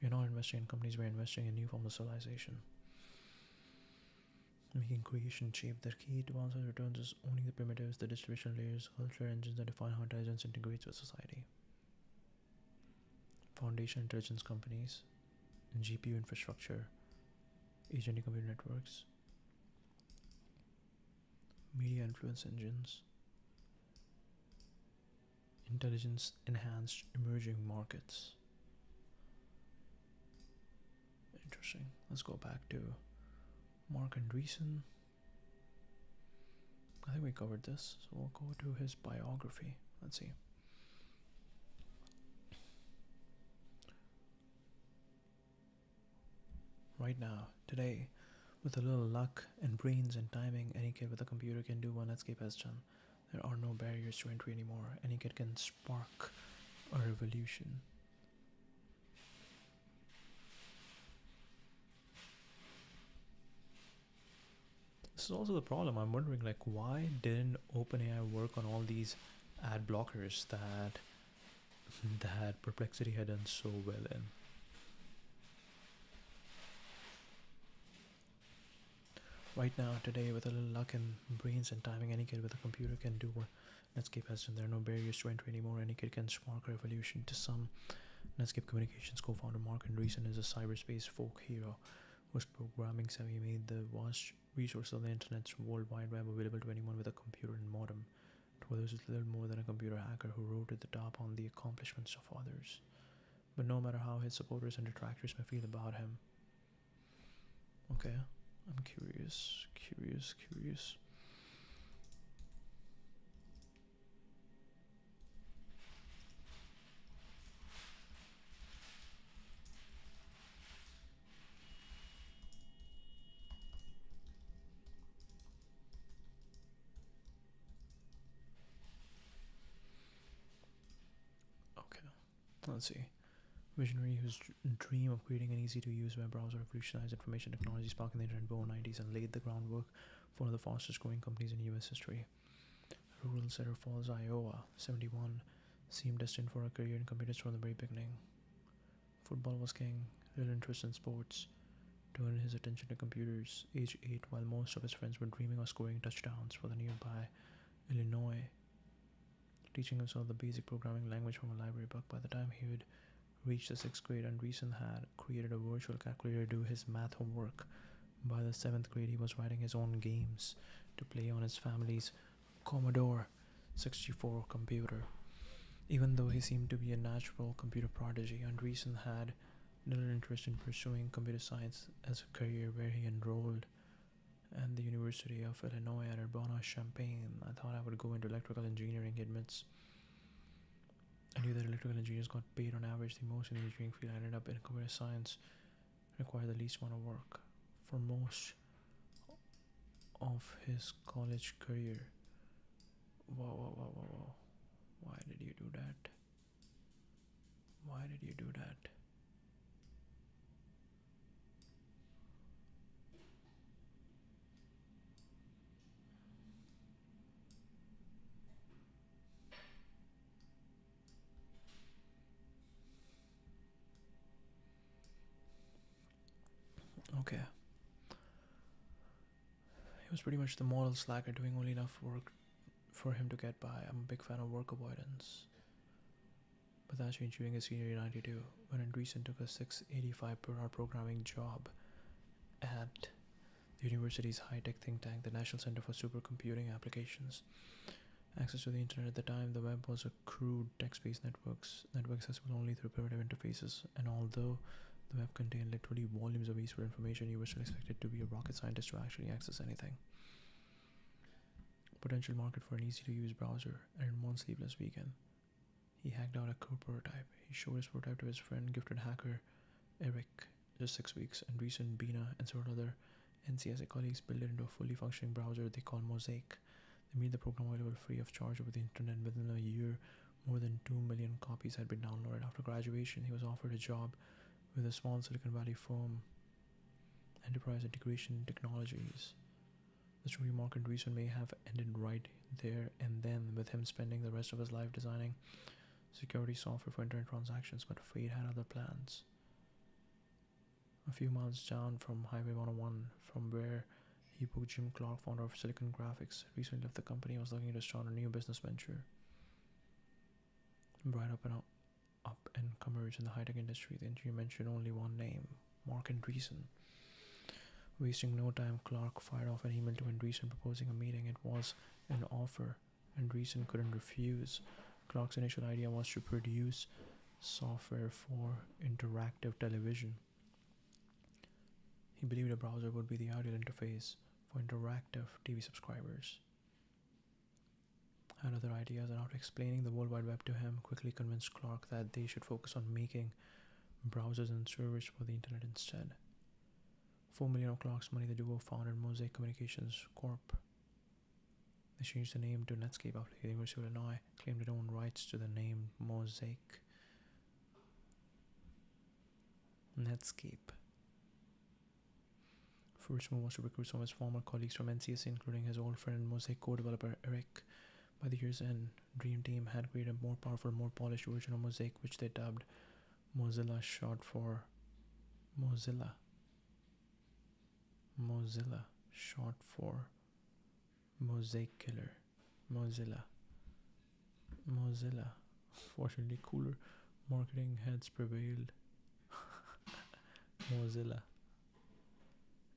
We're not investing in companies, we're investing in new forms of civilization. Making creation cheap. The key to outsized returns is owning the primitives, the distribution layers, cultural engines that define how intelligence integrates with society. Foundation intelligence companies, GPU infrastructure, agentic computer networks, media influence engines, intelligence enhanced emerging markets. Interesting. Let's go back to Marc Andreesen. I think we covered this, so we'll go to his biography. Let's see. Right now, today, with a little luck and brains and timing, any kid with a computer can do what Netscape has done. There are no barriers to entry anymore. Any kid can spark a revolution. This is also the problem. I'm wondering, like, why didn't OpenAI work on all these ad blockers that Perplexity had done so well in? Right now, today, with a little luck and brains and timing, any kid with a computer can do what Netscape has done. There are no barriers to entry anymore. Any kid can spark a revolution. To some, Netscape Communications co-founder Marc Andreesen is a cyberspace folk hero whose programming savvy made the vast resources of the internet's World Wide Web available to anyone with a computer and modem. To others, it's little more than a computer hacker who rode at the top on the accomplishments of others. But no matter how his supporters and detractors may feel about him, okay, I'm curious. Okay, let's see. Visionary whose dream of creating an easy-to-use web browser revolutionized information technology, sparking the internet boom 90s, and laid the groundwork for one of the fastest-growing companies in U.S. history. Rural Cedar Falls, Iowa, 71, seemed destined for a career in computers from the very beginning. Football was king, little interest in sports turned his attention to computers. Age 8, while most of his friends were dreaming of scoring touchdowns for the nearby Illinois, teaching himself the basic programming language from a library book. By the time he would reach the 6th grade, Andreesen had created a virtual calculator to do his math homework. By the 7th grade, he was writing his own games to play on his family's Commodore 64 computer. Even though he seemed to be a natural computer prodigy, Andreesen had little interest in pursuing computer science as a career, where he enrolled at the University of Illinois at Urbana-Champaign. I thought I would go into electrical engineering, he admits. I knew that electrical engineers got paid on average the most in the engineering field. I ended up in computer science, required the least amount of work. For most of his college career. Whoa. Why did you do that? Why did you do that? Okay. He was pretty much the moral slacker, doing only enough work for him to get by. I'm a big fan of work avoidance. But that changed during his senior year in 92, when Andreesen took a 685 per hour programming job at the university's high-tech think tank, the National Center for Supercomputing Applications. Access to the internet at the time, the web was a crude text-based network accessible only through primitive interfaces, and although the web contained literally volumes of useful information, you were still expected to be a rocket scientist to actually access anything. Potential market for an easy-to-use browser, and in one sleepless weekend, he hacked out a code prototype. He showed his prototype to his friend, gifted hacker Eric. Just 6 weeks, Andreesen, Bina, and several other NCSA colleagues built it into a fully functioning browser they call Mosaic. They made the program available free of charge over the internet. Within a year, more than 2 million copies had been downloaded. After graduation, he was offered a job with a small Silicon Valley firm enterprise integration technologies. The story Marc Andreesen may have ended right there and then, with him spending the rest of his life designing security software for internet transactions, but fate had other plans. A few miles down from Highway 101, from where he booked Jim Clark, founder of Silicon Graphics, recently left the company and was looking to start a new business venture. Bright up and comers in the high-tech industry, the engineer mentioned only one name, Marc Andreesen. Wasting no time, Clark fired off an email to Andreesen proposing a meeting. It was an offer Andreesen couldn't refuse. Clark's initial idea was to produce software for interactive television. He believed a browser would be the ideal interface for interactive TV subscribers. Had other ideas, and after explaining the World Wide Web to him, quickly convinced Clark that they should focus on making browsers and servers for the internet instead. $4 million of Clark's money, the duo founded Mosaic Communications Corp. They changed the name to Netscape after the University of Illinois claimed it owned rights to the name Mosaic. Netscape. First move was to recruit some of his former colleagues from NCSA, including his old friend and Mosaic co-developer Eric. By the year's end, Dream Team had created a more powerful, more polished version of Mosaic, which they dubbed Mozilla, short for Mozilla. Mozilla, short for Mosaic Killer. Mozilla. Fortunately, cooler marketing heads prevailed. Mozilla.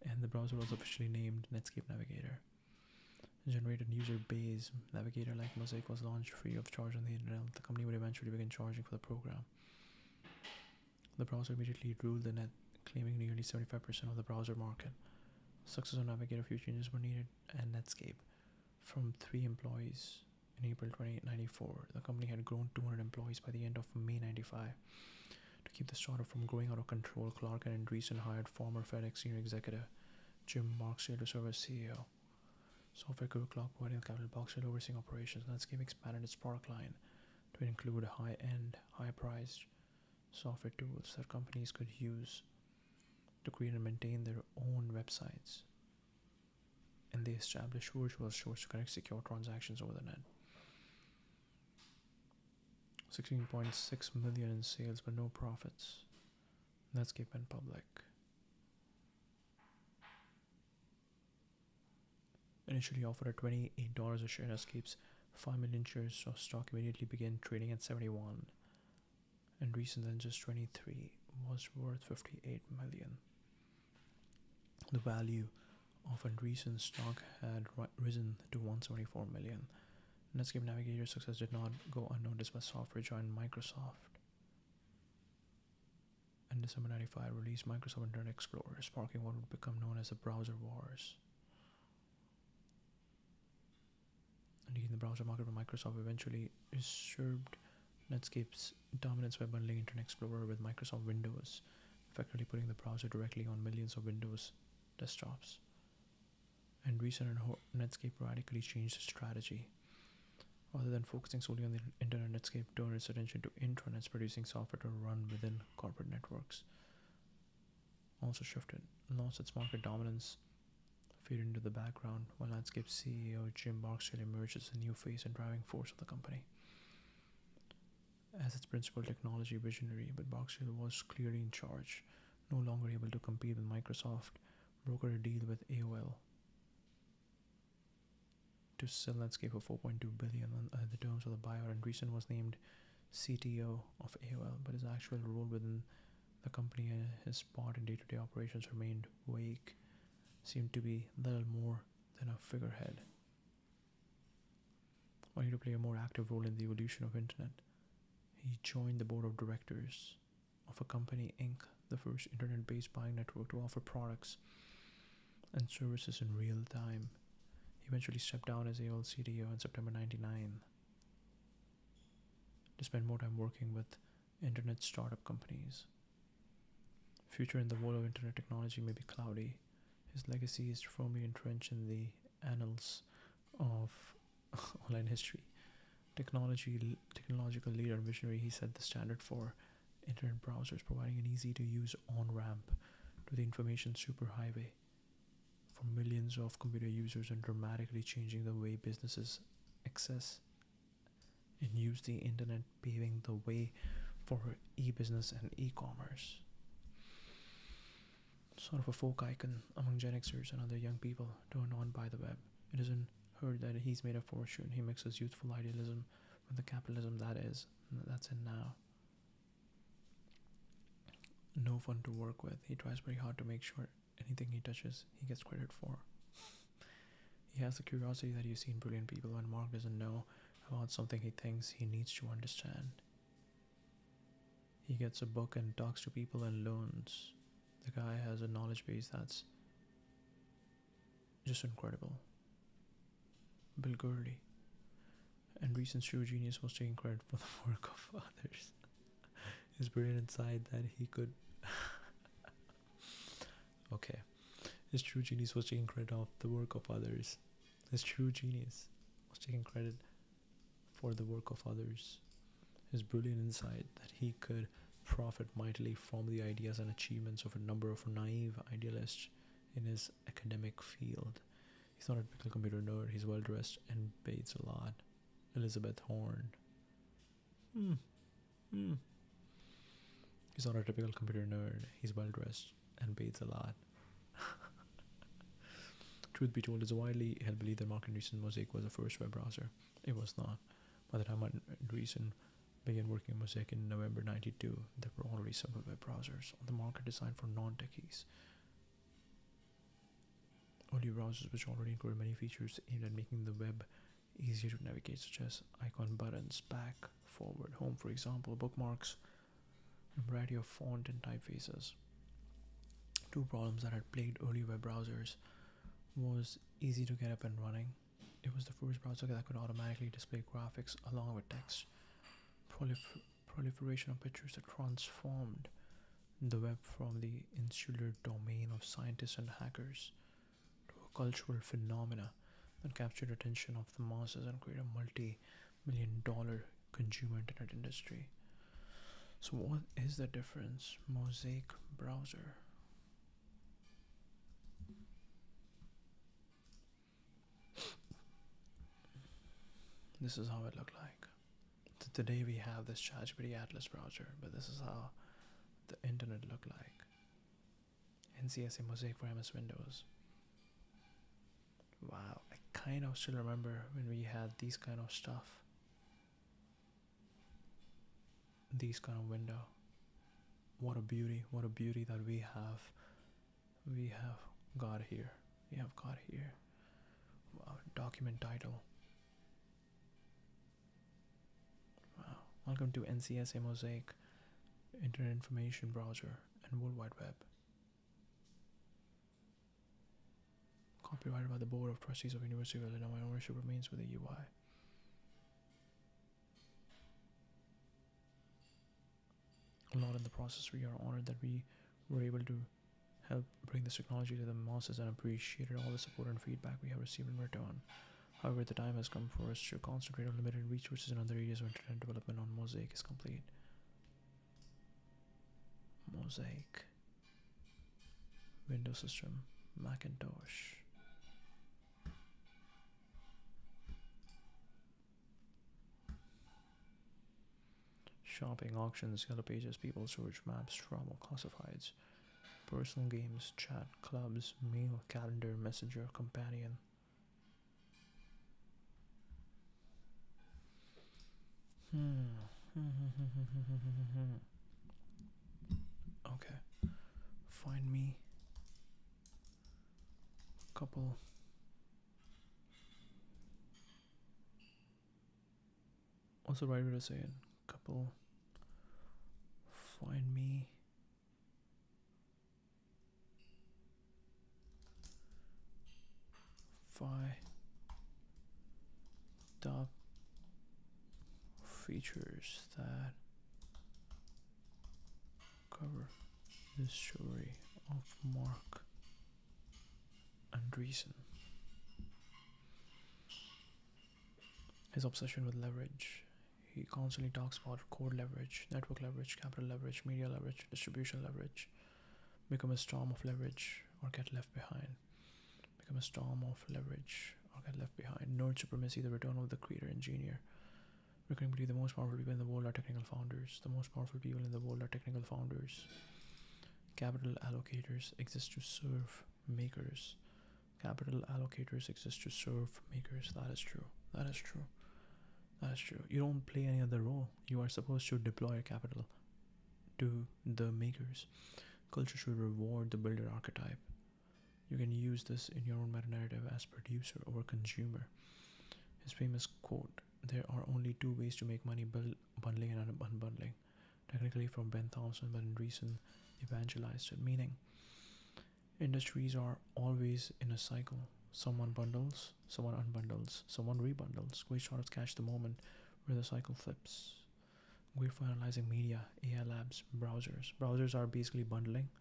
And the browser was officially named Netscape Navigator. Generated user base Navigator like Mosaic was launched free of charge on the internet. The company would eventually begin charging for the program. The browser immediately ruled the net, claiming nearly 75% of the browser market. Success of Navigator, a few changes were needed, and Netscape. From 3 employees in April 1994, the company had grown 200 employees by the end of May 1995. To keep the startup from growing out of control, Clark and Andreesen hired former FedEx senior executive Jim Marc to serve as CEO. Software guru Clark providing the capital, Boxhill overseeing operations. Netscape expanded its product line to include high-end, high-priced software tools that companies could use to create and maintain their own websites. And they established virtual stores to connect secure transactions over the net. 16.6 million in sales but no profits. Netscape went public. Initially offered at $28 a share, Netscape's 5 million shares of stock immediately began trading at 71. And recent than just 23 was worth 58 million. The value of Andreesen's stock had risen to 174 million. Netscape Navigator's success did not go unnoticed by software giant Microsoft. In December 1995, released Microsoft Internet Explorer, sparking what would become known as the browser wars. Indeed, the browser market for Microsoft eventually usurped Netscape's dominance by bundling Internet Explorer with Microsoft Windows, effectively putting the browser directly on millions of Windows desktops. Andreesen and Netscape radically changed its strategy. Rather than focusing solely on the internet, Netscape turned its attention to intranets, producing software to run within corporate networks. Also shifted, lost its market dominance, faded into the background, while Netscape CEO Jim Marc emerged as a new face and driving force of the company. As its principal technology visionary, but Boxhill was clearly in charge, no longer able to compete with Microsoft, brokered a deal with AOL to sell Netscape for $4.2 billion on the terms of the buyout. Andreesen was named CTO of AOL, but his actual role within the company and his part in day-to-day operations remained vague, seemed to be little more than a figurehead. Wanting to play a more active role in the evolution of internet, he joined the board of directors of a company, Inc., the first internet-based buying network to offer products and services in real time. He eventually stepped down as AOL CTO in September 1999 to spend more time working with internet startup companies. Future in the world of internet technology may be cloudy. His legacy is firmly entrenched in the annals of online history. Technological leader and visionary, he set the standard for internet browsers, providing an easy-to-use on-ramp to the information superhighway for millions of computer users and dramatically changing the way businesses access and use the internet, paving the way for e-business and e-commerce. Sort of a folk icon among Gen Xers and other young people turned on by the web. It isn't heard that he's made a fortune. He mixes youthful idealism with the capitalism that's in now. No fun to work with. He tries very hard to make sure anything he touches, he gets credit for. He has the curiosity that you see in brilliant people when Marc doesn't know about something he thinks he needs to understand. He gets a book and talks to people and learns. The guy has a knowledge base that's just incredible. Bill Gurley. Andreesen's true genius was taking credit for the work of others. His brilliant insight that he could... Okay. His true genius was taking credit of the work of others. His true genius was taking credit for the work of others. His brilliant insight that he could profit mightily from the ideas and achievements of a number of naive idealists in his academic field. He's not a typical computer nerd. He's well dressed and bathes a lot. Elizabeth Horn. He's not a typical computer nerd. He's well dressed and bathes a lot. Truth be told, it's widely held belief that Marc Andreessen Mosaic was the first web browser. It was not. By the time Andreessen began working on Mosaic in November '92, there were already several web browsers on the market designed for non-techies. Early browsers which already included many features aimed at making the web easier to navigate, such as icon buttons, back, forward, home, for example, bookmarks, and a variety of font and typefaces. Two problems that had plagued early web browsers was easy to get up and running. It was the first browser that could automatically display graphics along with text. Proliferation of pictures that transformed the web from the insular domain of scientists and hackers to a cultural phenomena that captured attention of the masses and created a multi-million-dollar consumer internet industry. So what is the difference? Mosaic browser. This is how it looked like. Today we have this ChatGPT Atlas browser, but this is how the internet looked like. NCSA Mosaic for MS Windows. Wow, I kind of still remember when we had these kind of stuff. These kind of window. What a beauty that we have got here. Wow, document title. Wow. Welcome to NCSA Mosaic Internet Information Browser and World Wide Web. Copyrighted by the Board of Trustees of University of Illinois. Ownership remains with the UI. A lot in the process. We are honored that we were able to help bring this technology to the masses and appreciated all the support and feedback we have received in return. However, the time has come for us to concentrate on limited resources in other areas of internet development on Mosaic is complete. Mosaic. Windows system. Macintosh. Shopping, auctions, yellow pages, people search, maps, travel, classifieds, personal games, chat, clubs, mail, calendar, messenger, companion. Okay. Find me a couple. What's the right way to say it? Couple. Find me. Top features that cover the story of Marc Andreessen. His obsession with leverage. He constantly talks about code leverage, network leverage, capital leverage, media leverage, distribution leverage, Become a storm of leverage or get left behind. Become a storm of leverage or get left behind. Nerd supremacy, the return of the creator engineer. Recurring the most powerful people in the world are technical founders. The most powerful people in the world are technical founders. Capital allocators exist to serve makers. Capital allocators exist to serve makers. That is true. That is true. That is true. You don't play any other role. You are supposed to deploy capital to the makers. Culture should reward the builder archetype. You can use this in your own meta-narrative as producer over consumer. His famous quote, "There are only two ways to make money, bundling and unbundling." Technically from Ben Thompson, but Andreesen evangelized it, meaning industries are always in a cycle. Someone bundles, someone unbundles, someone rebundles. Great startups catch the moment where the cycle flips. Great for analyzing media, AI labs, browsers. Browsers are basically bundling.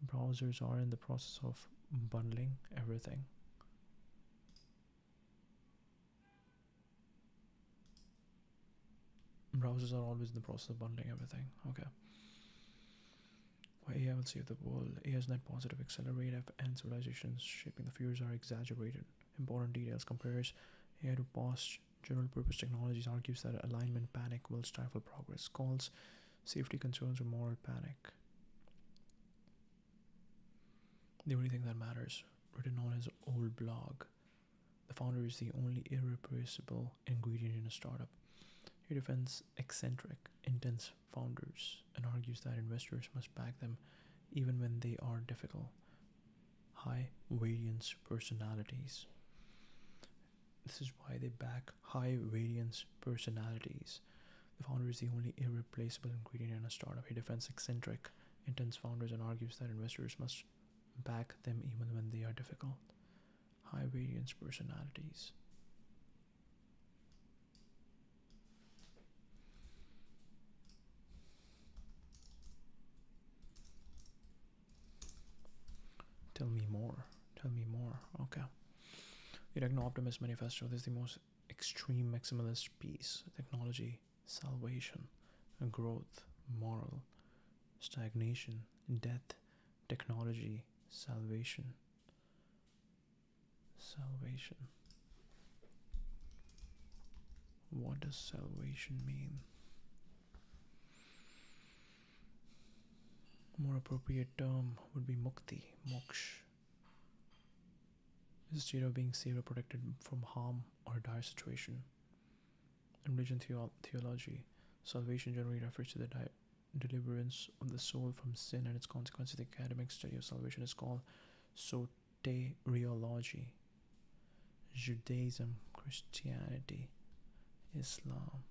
Browsers are in the process of bundling everything. Browsers are always in the process of bundling everything. Okay. Why AI will save the world. AI's net positive, accelerative, and civilizations shaping the futures are exaggerated. Important details compares AI to past general purpose technologies, argues that alignment panic will stifle progress, calls safety concerns or moral panic. The only thing that matters, written on his old blog. The founder is the only irreplaceable ingredient in a startup. He defends eccentric, intense founders and argues that investors must back them even when they are difficult. High variance personalities. This is why they back high variance personalities. The founder is the only irreplaceable ingredient in a startup. He defends eccentric, intense founders and argues that investors must back them even when they are difficult. High variance personalities. Tell me more. Tell me more. Okay. The Techno-Optimist Manifesto. This is the most extreme maximalist piece. Technology, salvation, growth, moral, stagnation, death, technology, salvation. Salvation. What does salvation mean? A more appropriate term would be mukti, moksha. It's a state of being saved or protected from harm or a dire situation. In religion theology, salvation generally refers to the deliverance of the soul from sin and its consequences. The academic study of salvation is called soteriology. Judaism, Christianity, Islam,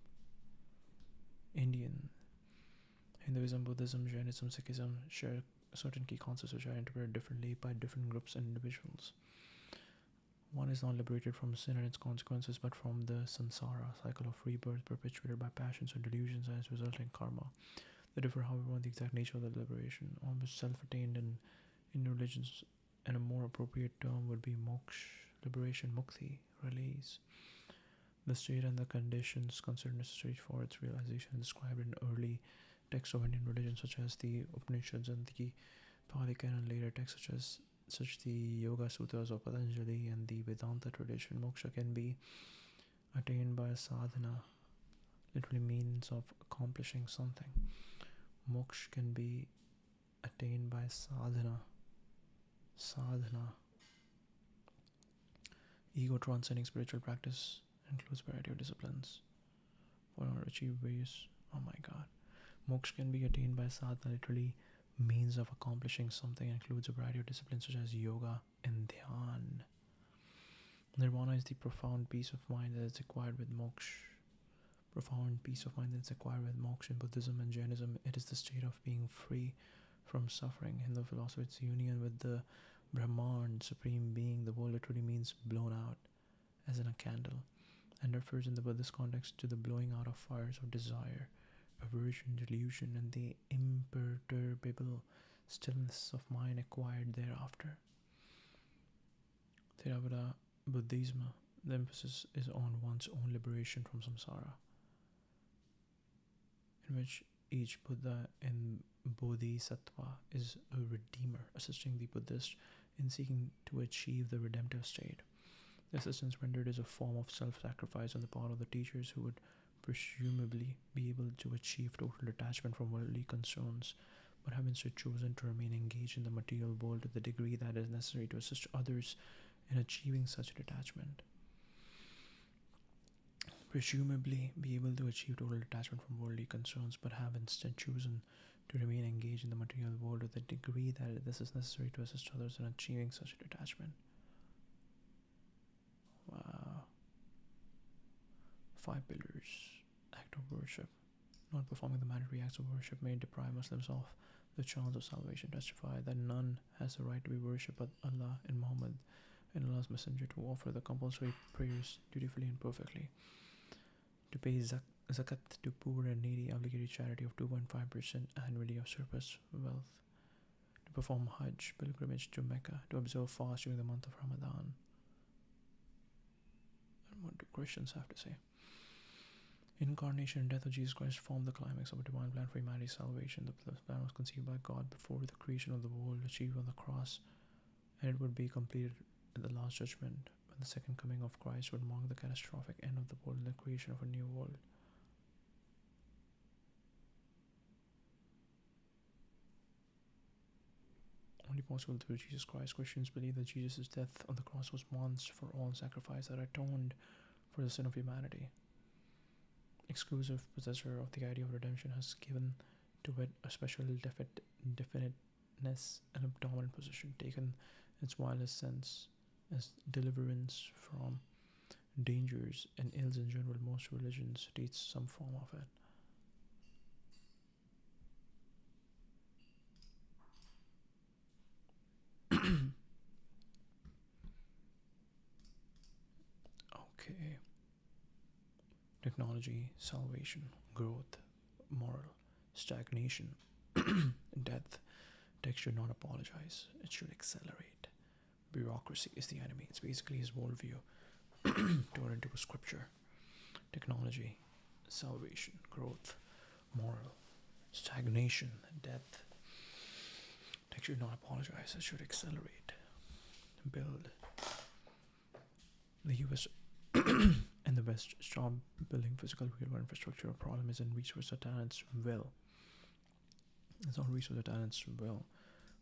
Hinduism, Buddhism, Jainism, Sikhism share certain key concepts which are interpreted differently by different groups and individuals. One is not liberated from sin and its consequences, but from the samsara, cycle of rebirth perpetuated by passions or delusions and its resulting karma. They differ, however, on the exact nature of the liberation, almost self-attained in religions, and a more appropriate term would be moksha, liberation, mukti, release. The state and the conditions considered necessary for its realization are described in early texts of Indian religion, such as the Upanishads and the Pali Canon, and later texts such the Yoga Sutras of Patanjali and the Vedanta tradition. Moksha can be attained by sadhana, literally means of accomplishing something. Moksha can be attained by sadhana. Ego transcending spiritual practice includes a variety of disciplines. For to achieve various, oh my god. Moksha can be attained by sadhana, literally means of accomplishing something, includes a variety of disciplines such as yoga and dhyan. Nirvana is the profound peace of mind that is acquired with moksha. Profound peace of mind that is acquired with moksha. In Buddhism and Jainism, it is the state of being free from suffering. In the philosophy, it's union with the Brahman, supreme being. The word literally means blown out, as in a candle, and refers in the Buddhist context to the blowing out of fires of desire, aversion, delusion, and the imperturbable stillness of mind acquired thereafter. Theravada Buddhism, the emphasis is on one's own liberation from samsara, in which each Buddha Bodhisattva is a redeemer, assisting the Buddhist in seeking to achieve the redemptive state. The assistance rendered is a form of self-sacrifice on the part of the teachers who would presumably be able to achieve total detachment from worldly concerns, but have instead chosen to remain engaged in the material world to the degree that is necessary to assist others in achieving such detachment. Presumably be able to achieve total detachment from worldly concerns, but have instead chosen to remain engaged in the material world to the degree that this is necessary to assist others in achieving such detachment. Wow. 5 pillars. Act of worship. Not performing the mandatory acts of worship may deprive Muslims of the chance of salvation. Testify that none has the right to be worshipped but Allah and Muhammad and Allah's messenger, to offer the compulsory prayers dutifully and perfectly, to pay zakat to poor and needy, obligatory charity of 2.5% annually of surplus wealth, to perform Hajj, pilgrimage to Mecca, to observe fast during the month of Ramadan. And what do Christians have to say? Incarnation and death of Jesus Christ formed the climax of a divine plan for humanity's salvation. The plan was conceived by God before the creation of the world, achieved on the cross, and it would be completed at the last judgment, when the second coming of Christ would mark the catastrophic end of the world and the creation of a new world. Only possible through Jesus Christ. Christians believe that Jesus' death on the cross was once for all sacrifice that atoned for the sin of humanity. Exclusive possessor of the idea of redemption has given to it a special definiteness and a dominant position, taken its widest sense as deliverance from dangers and ills in general. Most religions teach some form of it. Okay. Technology, salvation, growth, moral, stagnation, death. Tech should not apologize, it should accelerate. Bureaucracy is the enemy. It's basically his worldview turned into a scripture. Technology, salvation, growth, moral, stagnation, death. Tech should not apologize, it should accelerate. Build. The US and the West stop building physical real-world infrastructure. A problem is in resource or talent's will. It's not resource or talent's will.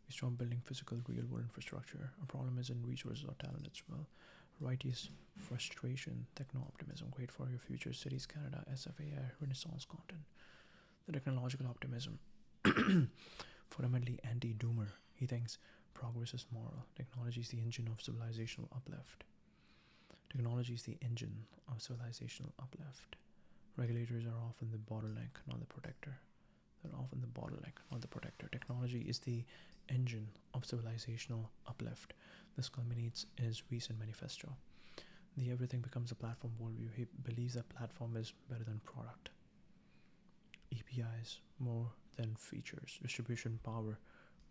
We stop building physical real-world infrastructure. A problem is in resources or talent's will. Righteous frustration, techno-optimism, great for your future. Cities Canada, SFAI, Renaissance content. The technological optimism, fundamentally anti-doomer. He thinks progress is moral. Technology is the engine of civilizational uplift. Technology is the engine of civilizational uplift. Regulators are often the bottleneck, not the protector. They're often the bottleneck, not the protector. Technology is the engine of civilizational uplift. This culminates in his recent manifesto. The everything becomes a platform worldview. He believes that platform is better than product. APIs more than features. Distribution power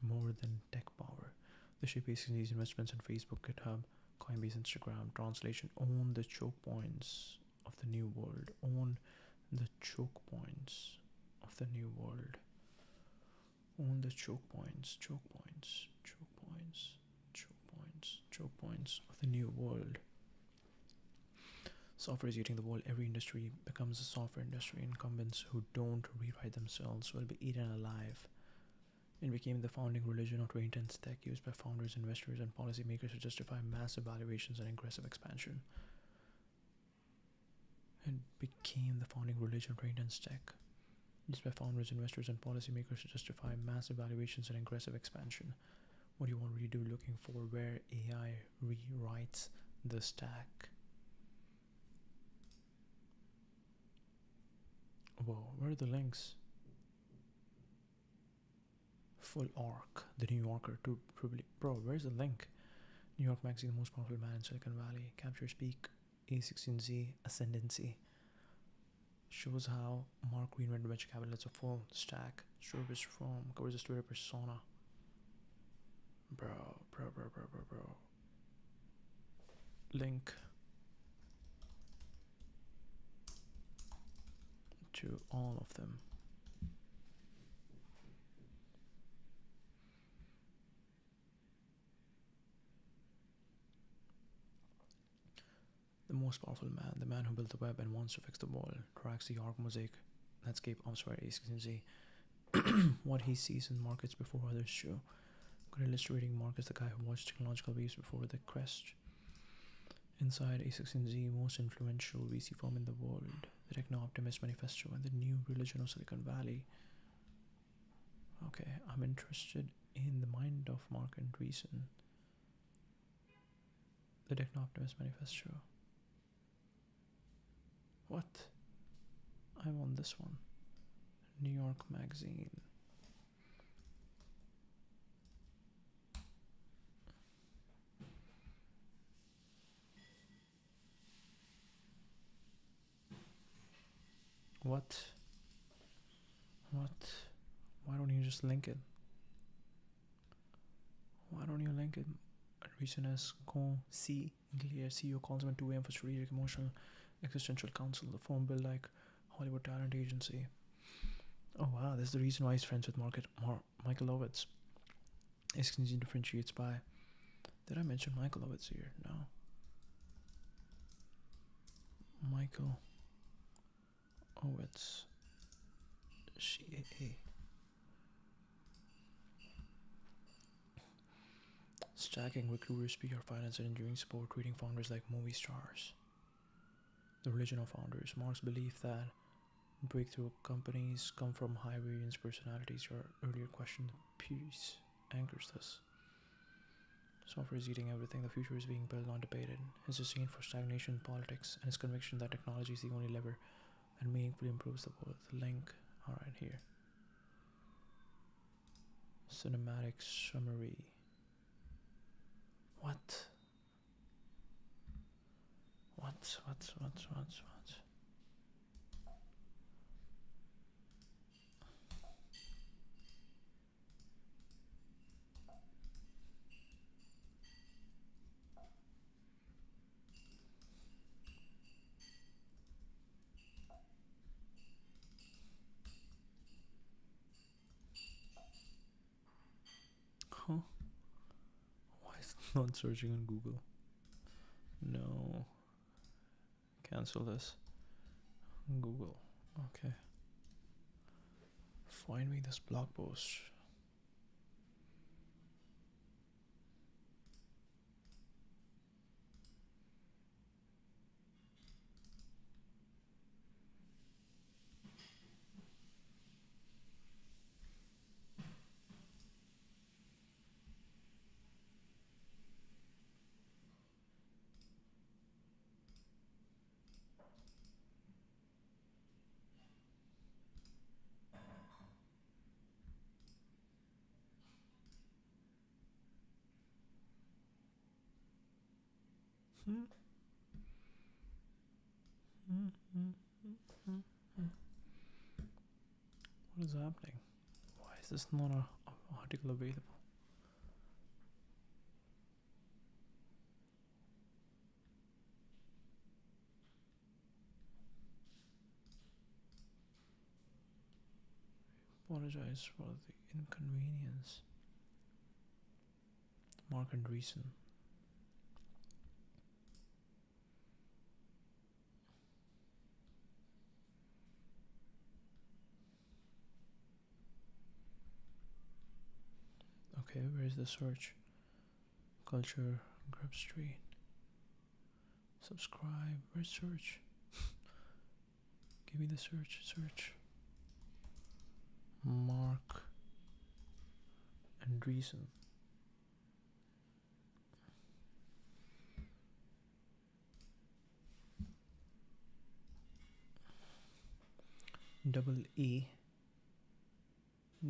more than tech power. The shape basically these investments in Facebook, GitHub, Coinbase, Instagram. Translation: own the choke points of the new world. Own the choke points of the new world. Own the choke points, choke points, choke points, choke points, choke points of the new world. Software is eating the world. Every industry becomes a software industry. Incumbents who don't rewrite themselves will be eaten alive. It became the founding religion of 2010's tech, used by founders, investors, and policymakers to justify massive valuations and aggressive expansion. It became the founding religion of 2010's tech, used by founders, investors, and policymakers to justify massive valuations and aggressive expansion. What do you want to redo? Looking for where AI rewrites the stack. Whoa, where are the links? Full arc, the New Yorker, to probably. Bro, where's the link? New York Magazine, the most powerful man in Silicon Valley, captures peak A16Z ascendancy. Shows how Marc reinvented venture capital. It's a full stack service firm, covers his Twitter persona. Bro. Link to all of them. The most powerful man, the man who built the web and wants to fix the world, tracks the arc mosaic landscape elsewhere. Ace can see what he sees in markets before others show. Good illustrating Marc is the guy who watched technological waves before the crest. Inside A16Z, most influential VC firm in the world, the Techno Optimist Manifesto, and the new religion of Silicon Valley. Okay, I'm interested in the mind of Marc Andreesen. The Techno Optimist Manifesto. What? I'm on this one. New York Magazine. What? What? Why don't you just link it? Why don't you link it? Recent as C clear CEO calls him at 2 a.m. for strategic, emotional, existential counsel. The firm built like Hollywood talent agency. Oh wow, that's the reason why he's friends with Michael Ovitz. He differentiates by. Did I mention Michael Ovitz here? No. Michael Ovitz. CAA. Stacking recruiters, PR finance, and engineering support, treating founders like movie stars. The religion of founders. Marc's belief that breakthrough companies come from high variance personalities. Your earlier question, the piece anchors this. Software is eating everything. The future is being built, not debated. His disdain for stagnation in politics and his conviction that technology is the only lever that meaningfully improves the world. The link, alright, here. Cinematic summary. What? What? Huh? Why is it not searching on Google? No. Cancel this. Google. Okay. Find me this blog post. What is happening? Why is this not a article available? Apologize for the inconvenience. Marc Andreesen. Okay, where is the search? Culture, Grub Street. Subscribe. Where's search? Give me the search. Search. Marc Andreesen. Double E.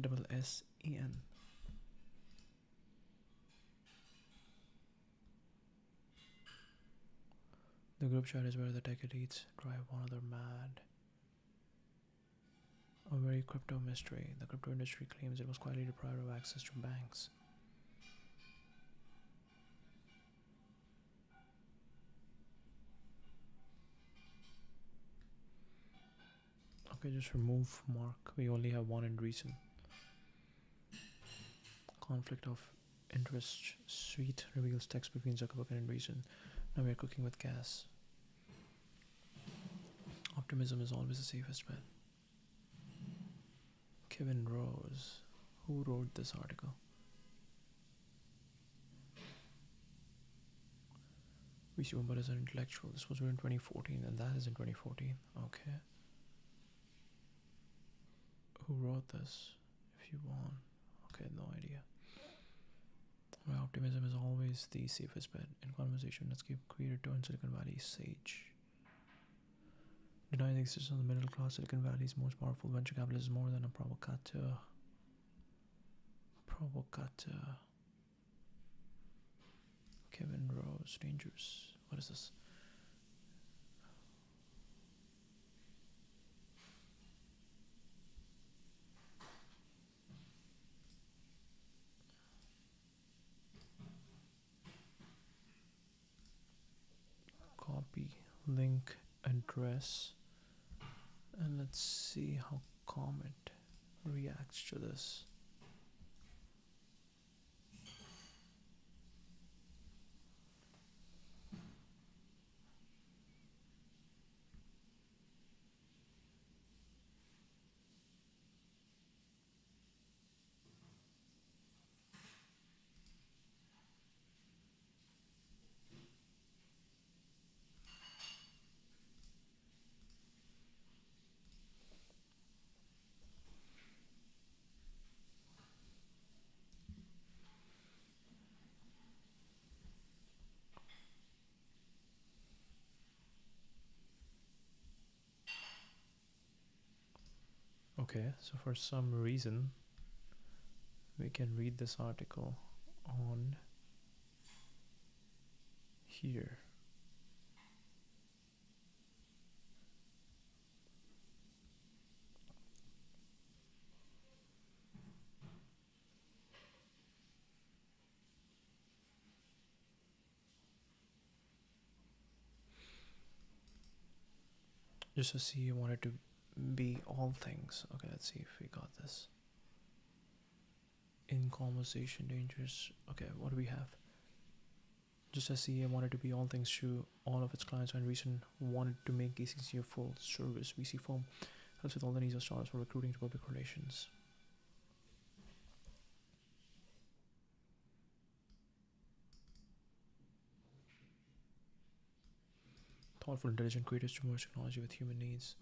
Double S-E-N. The group chat is where the tech elites drive one another mad. A very crypto mystery. The crypto industry claims it was quietly deprived of access to banks. Okay, just remove Marc. We only have one Andreesen. Conflict of interest suite reveals text between Zuckerberg and Andreesen. Now we are cooking with gas. Optimism is always the safest bet. Kevin Rose. Who wrote this article? We see Umbar as an intellectual. This was written in 2014, and that is in 2014. Okay. Who wrote this? If you want. Okay, no idea. My optimism is always the safest bet. In conversation, let's keep creator turned Silicon Valley sage. Denying the existence of the middle class, Silicon Valley is most powerful. Venture capital is more than a provocateur. Kevin Rose, dangerous. What is this? Copy, link, address, and let's see how Comet reacts to this. Okay, so for some reason, we can read this article on here. Just to see, you wanted to be all things. Okay, let's see if we got this. In conversation, dangerous. Okay, what do we have? Just as CA wanted to be all things to all of its clients, and Andreesen wanted to make KCC a full service VC firm, helps with all the needs of startups from recruiting to public relations. Thoughtful, intelligent creators to merge technology with human needs.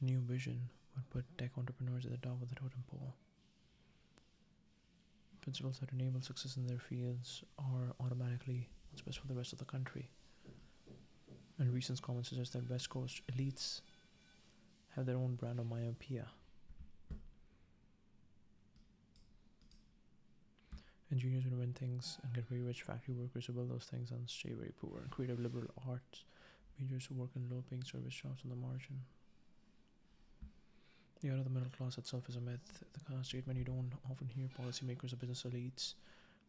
New vision would put tech entrepreneurs at the top of the totem pole. Principles that enable success in their fields are automatically what's best for the rest of the country. And recent comments suggest that West Coast elites have their own brand of myopia. Engineers who invent things and get very rich, factory workers who build those things and stay very poor. And creative liberal arts majors who work in low-paying service jobs on the margin. The idea of the middle class itself is a myth. The kind of statement you don't often hear policymakers or business elites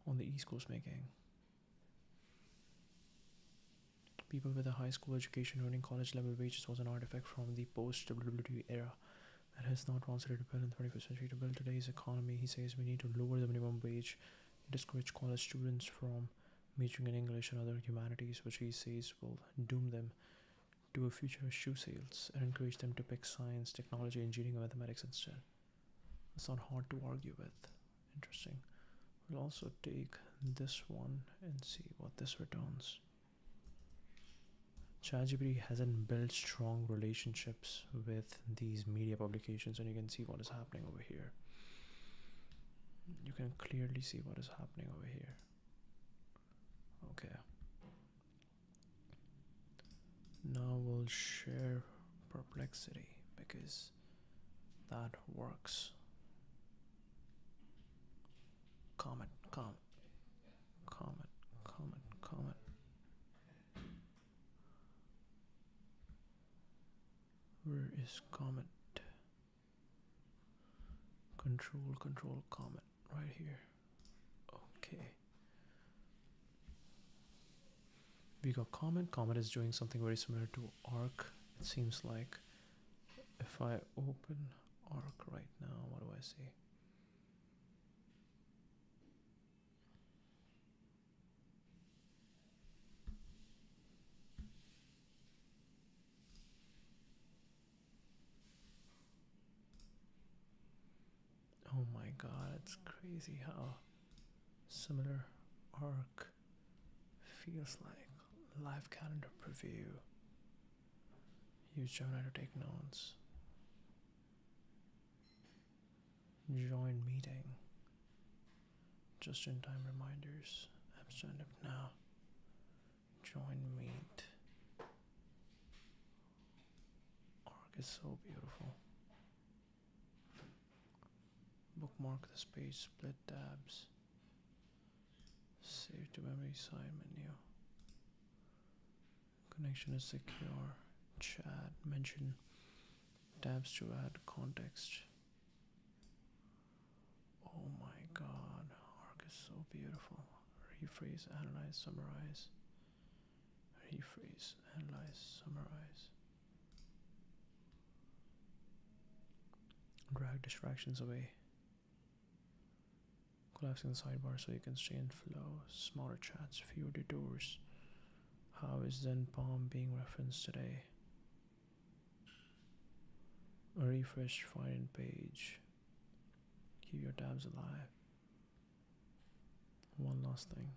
on the East Coast making. People with a high school education earning college level wages was an artifact from the post-WWW era that has now translated well in the 21st century. To build today's economy, he says we need to lower the minimum wage, discourage college students from majoring in English and other humanities, which he says will doom them to a future of shoe sales, and encourage them to pick science, technology, engineering, and mathematics instead. It's not hard to argue with. Interesting. We'll also take this one and see what this returns. ChatGPT hasn't built strong relationships with these media publications, and you can see what is happening over here. You can clearly see what is happening over here. Okay. Now we'll share Perplexity because that works. Comment. Where is comment? Control comment right here. Okay. We got comment. Comment is doing something very similar to Arc. It seems like if I open Arc right now, what do I see? It's crazy how similar arc feels like. Live calendar preview. Use Gemini to take notes. Join meeting. Just in time reminders. App stand up now. Join meet. Arc is so beautiful. Bookmark this page, split tabs. Save to memory side menu. Connection is secure. Chat, mention tabs to add context. Oh my god, arc is so beautiful. Rephrase, analyze, summarize. Rephrase, analyze, summarize. Drag distractions away. Collapsing the sidebar so you can stay in flow. Smaller chats, fewer detours. How is Zen Palm being referenced today? A refresh find page. Keep your tabs alive. One last thing.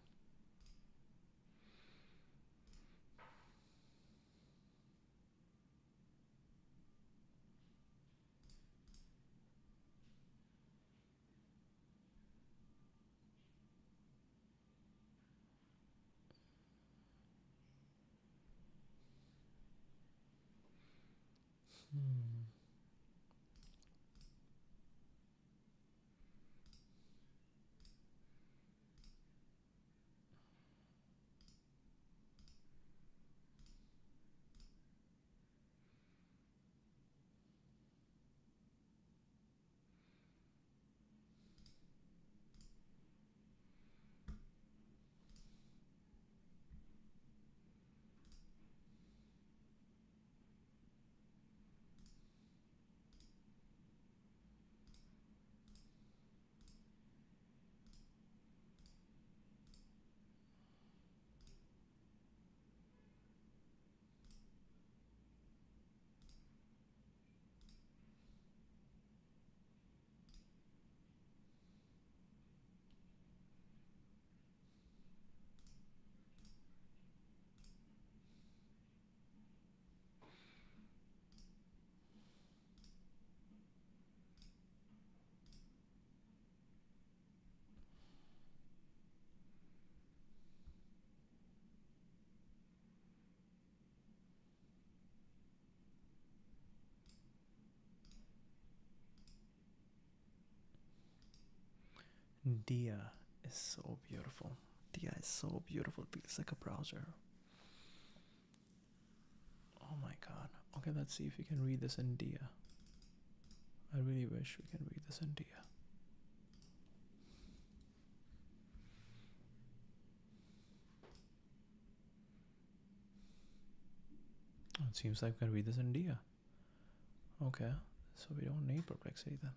Dia is so beautiful. Dia is so beautiful. It feels like a browser. Oh my god. Okay, let's see if we can read this in Dia. I really wish we can read this in Dia. It seems like we can read this in Dia. Okay, so we don't need Perplexity then.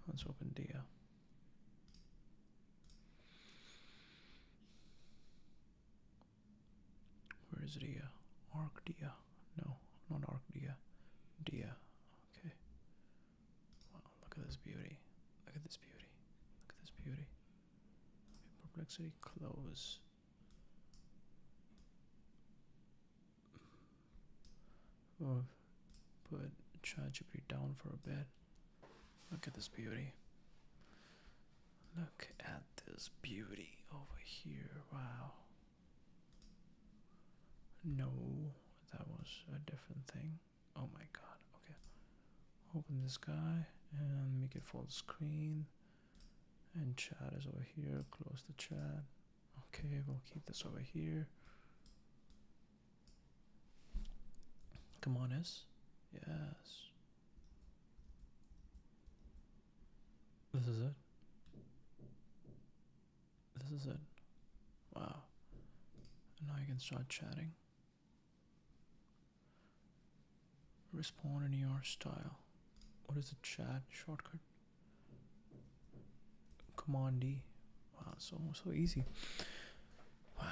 Let's open Dia. Where is Dia? Arc Dia. No, not Arc Dia. Dia. Okay. Wow, look at this beauty. Look at this beauty. Look at this beauty. Okay, Perplexity close. Oh, put ChatGPT down for a bit. Look at this beauty. Look at this beauty over here. Wow. No, that was a different thing. Oh my god. Okay. Open this guy and make it full screen. And chat is over here. Close the chat. Okay, we'll keep this over here. Come on, S. Yes. This is it. This is it. Wow. And now you can start chatting. Respond in your style. What is the chat shortcut? Command D. Wow, so easy. Wow.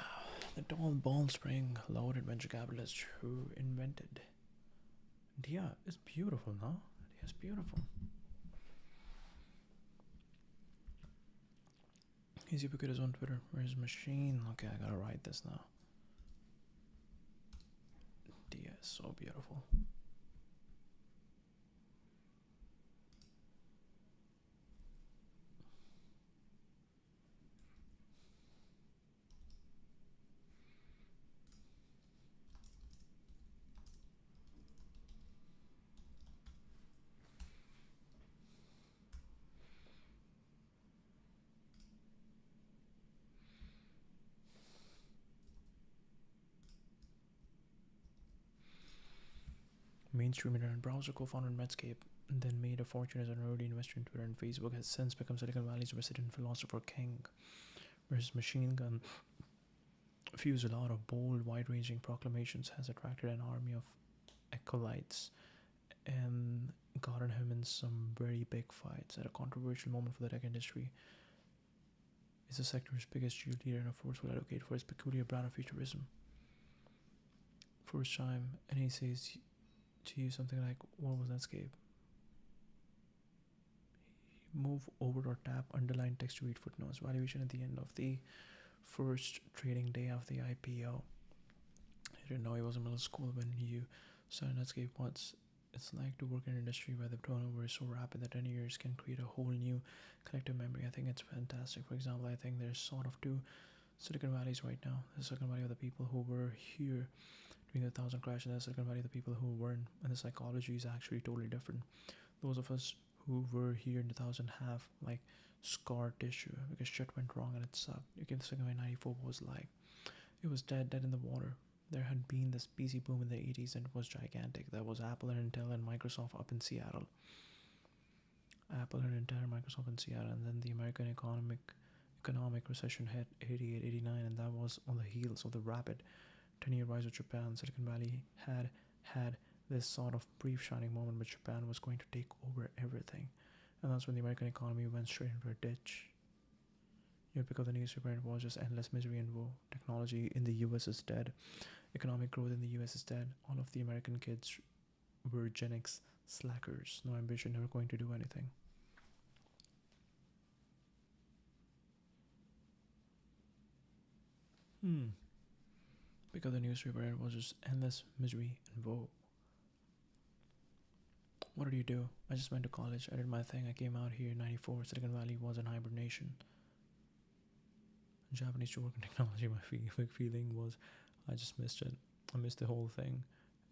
The tall ball spring loaded venture capitalist who invented. Dia is beautiful, no? Dia is beautiful. Easy Bucket is on Twitter. Where's Machine? Okay, I gotta write this now. DS, so beautiful. Mainstream internet browser co-founder Medscape, then made a fortune as an early investor in Twitter and Facebook, has since become Silicon Valley's resident philosopher king. Where his machine gun fused a lot of bold, wide-ranging proclamations, has attracted an army of acolytes and gotten him in some very big fights. At a controversial moment for the tech industry, is the sector's biggest cheerleader and a forceful advocate for his peculiar brand of futurism. First time, and he says to you something like, "What was Netscape? Move over or tap underline text to read footnotes. Valuation at the end of the first trading day of the IPO." I didn't know he was in middle school when you started Netscape. What's it's like to work in an industry where the turnover is so rapid that 10 years can create a whole new collective memory. I think it's fantastic. For example, I think there's sort of two Silicon Valleys right now. The Silicon Valley of the people who were here during the 2000 crash, and the Silicon Valley of the people who weren't. And the psychology is actually totally different. Those of us who were here in 2000 have like scar tissue because shit went wrong and it sucked. You came to Silicon Valley 94 was like, it was dead in the water. There had been this PC boom in the 80s and it was gigantic. There was Apple and Intel and Microsoft up in Seattle. Apple and Intel and Microsoft in Seattle, and then the American economic recession hit 88, 89, and that was on the heels of the rapid 10-year rise of Japan. Silicon Valley had this sort of brief shining moment, but Japan was going to take over everything. And that's when the American economy went straight into a ditch. You pick up the newspaper and it was just endless misery and woe. Technology in the US is dead. Economic growth in the US is dead. All of the American kids were Gen X slackers. No ambition, never going to do anything. Pick up the newspaper and it was just endless misery and woe. What did you do? I just went to college. I did my thing. I came out here in 94. Silicon Valley was in hibernation. Japanese to work in technology. My feeling was I just missed it. I missed the whole thing.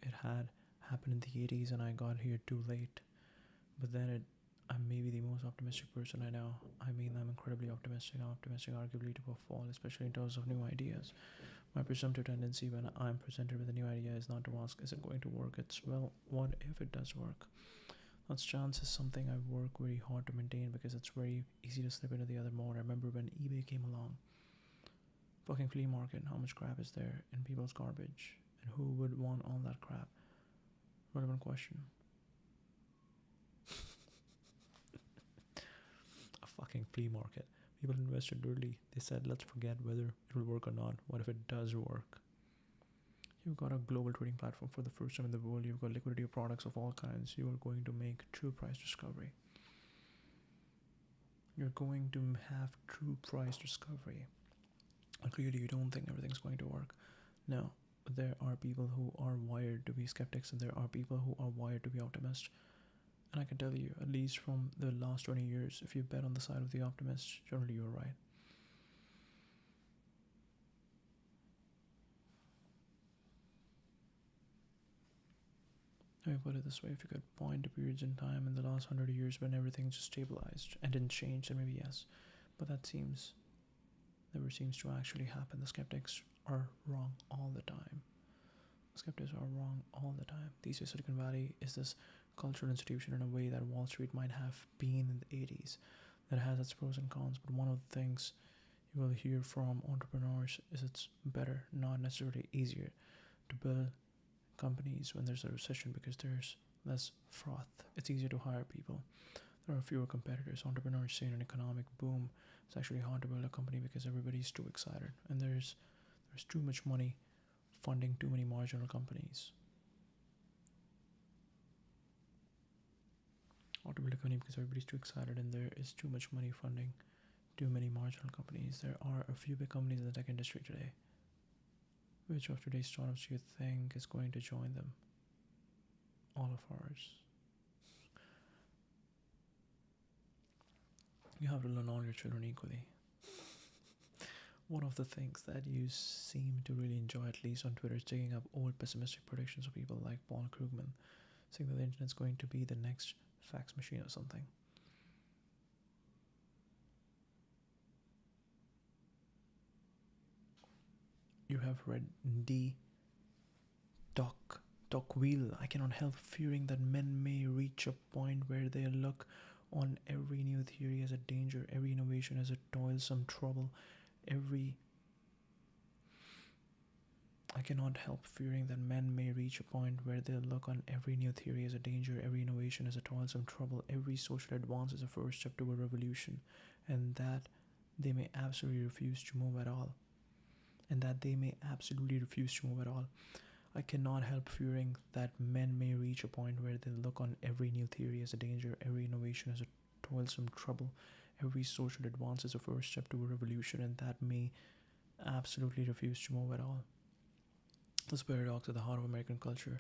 It had happened in the 80s and I got here too late. But then I'm maybe the most optimistic person I know. I mean, I'm incredibly optimistic. I'm optimistic arguably to a fall, especially in terms of new ideas. My presumptive tendency when I'm presented with a new idea is not to ask, is it going to work? It's, well, what if it does work? That's chance is something I work very hard to maintain because it's very easy to slip into the other mode. I remember when eBay came along. Fucking flea market, how much crap is there in people's garbage? And who would want all that crap? Relevant question. A fucking flea market. People invested early. They said, let's forget whether it will work or not. What if it does work? You've got a global trading platform for the first time in the world. You've got liquidity of products of all kinds. You are going to make true price discovery. You're going to have true price discovery. And clearly you don't think everything's going to work. No, there are people who are wired to be skeptics and there are people who are wired to be optimists. And I can tell you, at least from the last 20 years, if you bet on the side of the optimist, generally you're right. Let me put it this way, if you could point to periods in time in the last 100 years when everything just stabilized and didn't change, then maybe yes. But that never seems to actually happen. The skeptics are wrong all the time. Skeptics are wrong all the time. These days, Silicon Valley is this cultural institution in a way that Wall Street might have been in the 80s. That has its pros and cons, but one of the things you will hear from entrepreneurs is it's better, not necessarily easier, to build companies when there's a recession because there's less froth. It's easier to hire people. There are fewer competitors. Entrepreneurs say in an economic boom, it's actually hard to build a company because everybody's too excited and there's too much money funding too many marginal companies. Or to build a company because everybody's too excited and there is too much money funding too many marginal companies. There are a few big companies in the tech industry today. Which of today's startups do you think is going to join them? All of ours. You have to learn all your children equally. One of the things that you seem to really enjoy, at least on Twitter, is digging up old pessimistic predictions of people like Paul Krugman, saying that the internet's going to be the next fax machine or something. You have read D. Tocqueville. I cannot help fearing that men may reach a point where they look on every new theory as a danger, every innovation as a toilsome trouble, I cannot help fearing that men may reach a point where they'll look on every new theory as a danger, every innovation as a toilsome trouble, every social advance as a first step to a revolution, and that they may absolutely refuse to move at all. I cannot help fearing that men may reach a point where they look on every new theory as a danger, every innovation as a toilsome trouble, every social advance as a first step to a revolution, and that may absolutely refuse to move at all. This paradox at the heart of American culture.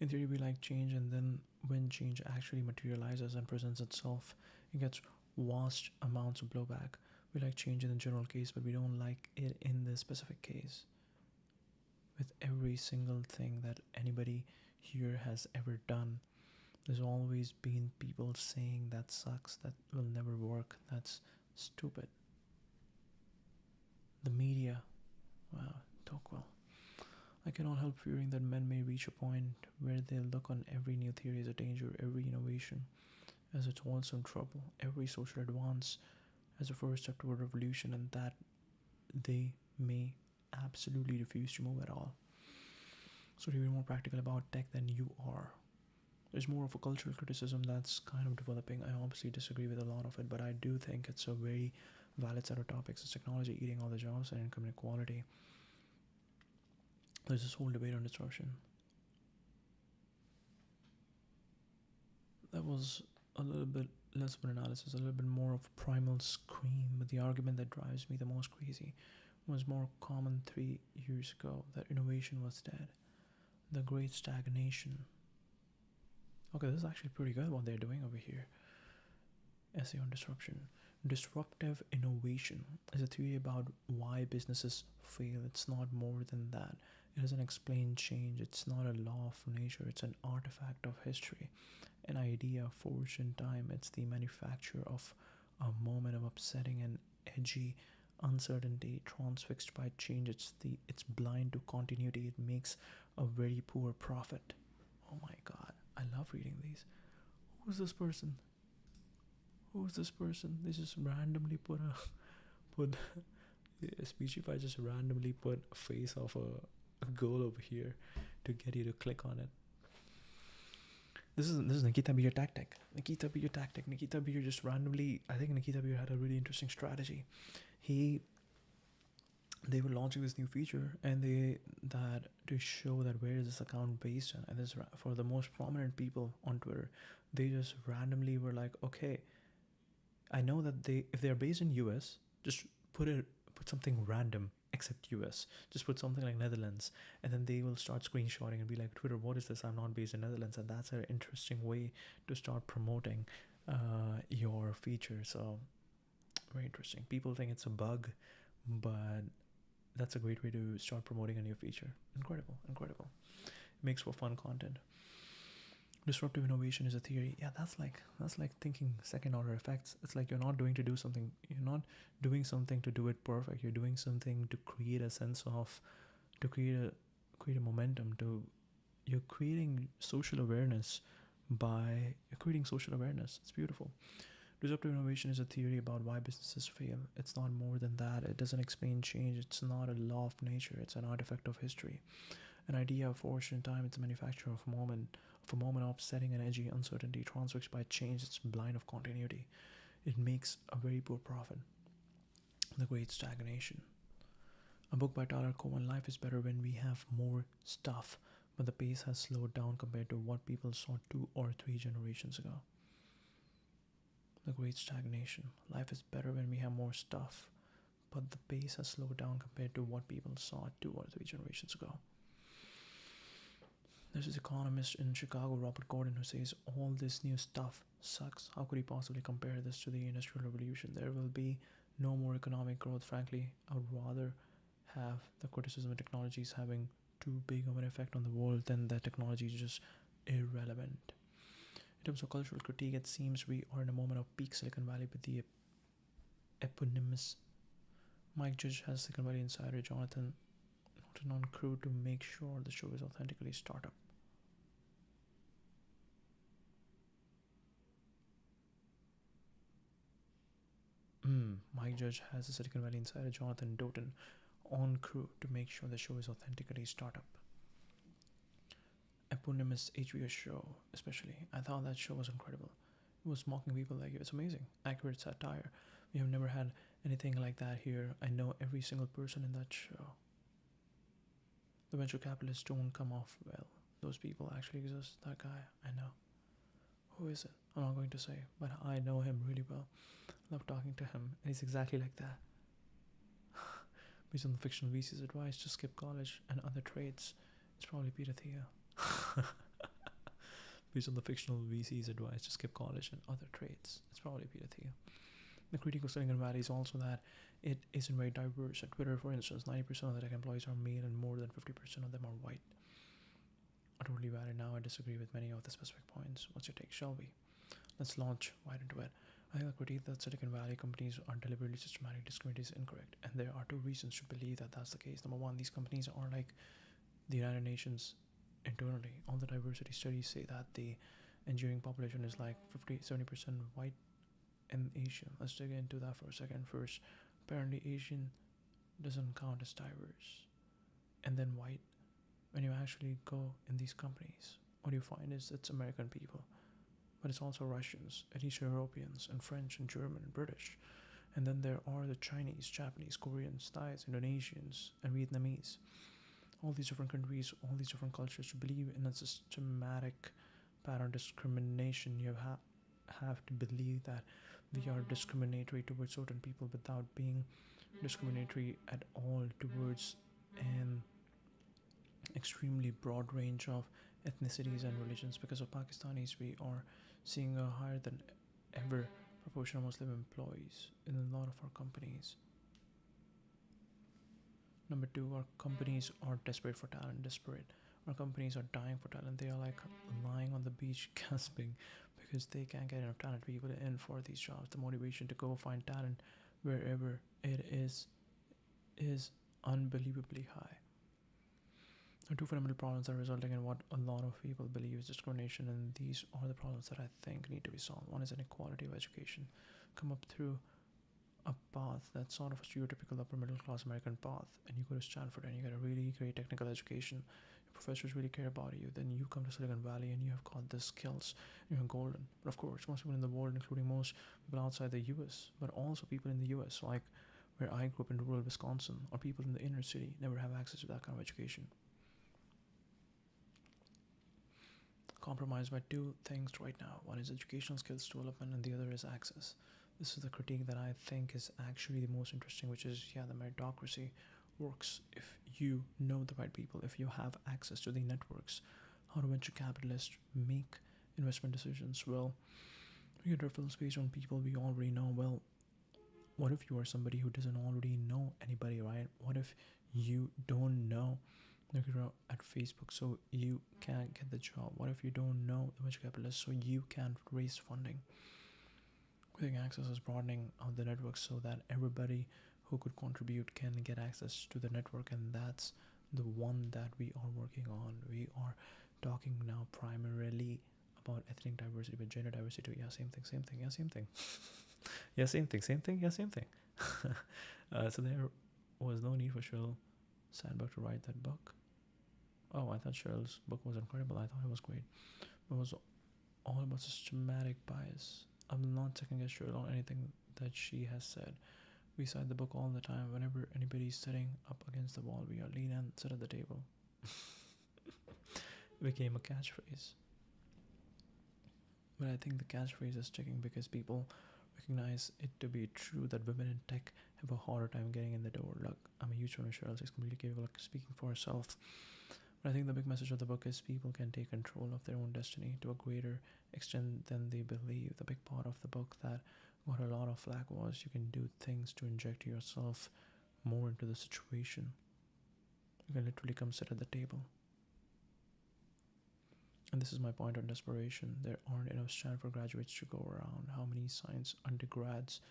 In theory, we like change, and then when change actually materializes and presents itself, it gets vast amounts of blowback. We like change in the general case, but we don't like it in this specific case. With every single thing that anybody here has ever done, there's always been people saying that sucks, that will never work, that's stupid. The media, wow, Tocqueville. I cannot help fearing that men may reach a point where they look on every new theory as a danger, every innovation as a toilsome trouble, every social advance as a first step to a revolution, and that they may absolutely refuse to move at all. So to be more practical about tech than you are. There's more of a cultural criticism that's kind of developing. I obviously disagree with a lot of it, but I do think it's a very valid set of topics. Is technology eating all the jobs and income inequality? There's this whole debate on disruption. That was a little bit less of an analysis, a little bit more of a primal scream, but the argument that drives me the most crazy was more common 3 years ago, that innovation was dead. The great stagnation. Okay, this is actually pretty good what they're doing over here. Essay on disruption. Disruptive innovation is a theory about why businesses fail. It's not more than that. It doesn't explain change. It's not a law of nature. It's an artifact of history, an idea forged in time. It's the manufacture of a moment of upsetting and edgy uncertainty, transfixed by change. It's blind to continuity. It makes a very poor profit. Oh my god, I love reading these. Who's this person? They just randomly put Speechify just randomly put a face of a girl over here to get you to click on it. This is Nikita Beer tactic. Nikita Beer just randomly. I think Nikita Beer had a really interesting strategy. They were launching this new feature, and that to show that where is this account based on, and this for the most prominent people on Twitter, they just randomly were like, okay, I know that if they're based in US, just put something random except US. Just put something like Netherlands, and then they will start screenshotting and be like, Twitter, what is this? I'm not based in Netherlands. And that's an interesting way to start promoting your feature. So very interesting. People think it's a bug, but that's a great way to start promoting a new feature. Incredible. It makes for fun content. Disruptive innovation is a theory. Yeah, that's like thinking second order effects. It's like you're not doing something to do it perfect. You're doing something to create a sense of, to create a momentum. You're creating social awareness. It's beautiful. Disruptive innovation is a theory about why businesses fail. It's not more than that. It doesn't explain change. It's not a law of nature. It's an artifact of history. An idea forged in time. It's a manufacture of a moment of setting an edgy uncertainty, transfixed by change. It's blind of continuity. It makes a very poor profit. The Great Stagnation. A book by Tyler Cowen. Life is better when we have more stuff, but the pace has slowed down compared to what people saw 2 or 3 generations ago. The great stagnation. Life is better when we have more stuff, but the pace has slowed down compared to what people saw 2 or 3 generations ago. There's this economist in Chicago, Robert Gordon, who says all this new stuff sucks. How could he possibly compare this to the Industrial Revolution? There will be no more economic growth. Frankly, I would rather have the criticism of technologies having too big of an effect on the world than that technology is just irrelevant. In terms of cultural critique, it seems we are in a moment of peak Silicon Valley with the eponymous Mike Judge has Silicon Valley insider Jonathan Norton on crew to make sure the show is authentically startup. Mike Judge has a Silicon Valley insider Jonathan Doughton on crew to make sure the show is authentically startup. Eponymous HBO show, especially. I thought that show was incredible. It was mocking people like you. It's amazing. Accurate satire. We have never had anything like that here. I know every single person in that show. The venture capitalists don't come off well. Those people actually exist. That guy, I know. Who is it? I'm not going to say, but I know him really well. Love talking to him, and he's exactly like that. Based on the fictional VC's advice to skip college and other trades, it's probably Peter Thiel. Based on the fictional VC's advice to skip college and other trades, it's probably Peter Thiel. The critique of Silicon Valley is also that it isn't very diverse. At Twitter, for instance, 90% of the tech employees are male and more than 50% of them are white. I totally valid now. I disagree with many of the specific points. What's your take, shall we? Let's launch right into it. I think the critique that Silicon Valley companies are deliberately systematic discriminate is incorrect, and there are 2 reasons to believe that that's the case. Number one, these companies are like the United Nations internally. All the diversity studies say that the engineering population is like 50-70% white and Asian. Let's dig into that for a second. First, apparently Asian doesn't count as diverse, and then white. When you actually go in these companies, what you find is it's American people, but it's also Russians and Eastern Europeans and French and German and British. And then there are the Chinese, Japanese, Koreans, Thais, Indonesians, and Vietnamese. All these different countries, all these different cultures believe in a systematic pattern discrimination. You have to believe that we are discriminatory towards certain people without being discriminatory at all towards an extremely broad range of ethnicities and religions. Because of Pakistanis, we are seeing a higher than ever proportion of Muslim employees in a lot of our companies. Number two, our companies are desperate for talent. Our companies are dying for talent. They are like lying on the beach gasping because they can't get enough talent people in for these jobs. The motivation to go find talent wherever it is unbelievably high. There are 2 fundamental problems that are resulting in what a lot of people believe is discrimination, and these are the problems that I think need to be solved. One is inequality of education. Come up through a path that's sort of a stereotypical upper middle class American path, and you go to Stanford and you get a really great technical education. Your professors really care about you. Then you come to Silicon Valley and you have got the skills. You're golden. But of course, most people in the world, including most people outside the US, but also people in the US, like where I grew up in rural Wisconsin, or people in the inner city, never have access to that kind of education. Compromised by 2 things right now. One is educational skills development, and the other is access. This is the critique that I think is actually the most interesting, which is, the meritocracy works if you know the right people, if you have access to the networks. How do venture capitalists make investment decisions? Well, we get referrals based on people we already know. Well, what if you are somebody who doesn't already know anybody, right? What if you don't know at Facebook, so you can't get the job? What if you don't know the venture capitalist, so you can't raise funding? Quick access is broadening out the network so that everybody who could contribute can get access to the network, and that's the one that we are working on. We are talking now primarily about ethnic diversity, but gender diversity, same thing, same thing. Same thing. So there was no need for Sheryl Sandberg to write that book. Oh, I thought Cheryl's book was incredible. I thought it was great. It was all about systematic bias. I'm not second guess Cheryl on anything that she has said. We cite the book all the time. Whenever anybody's sitting up against the wall, we are lean and sit at the table. It became a catchphrase. But I think the catchphrase is sticking because people recognize it to be true that women in tech have a harder time getting in the door. Look, I'm a huge fan of Cheryl. She's completely capable of speaking for herself. But I think the big message of the book is people can take control of their own destiny to a greater extent than they believe. The big part of the book that got a lot of flack was you can do things to inject yourself more into the situation. You can literally come sit at the table. And this is my point on desperation. There aren't enough Stanford graduates to go around. How many science undergrads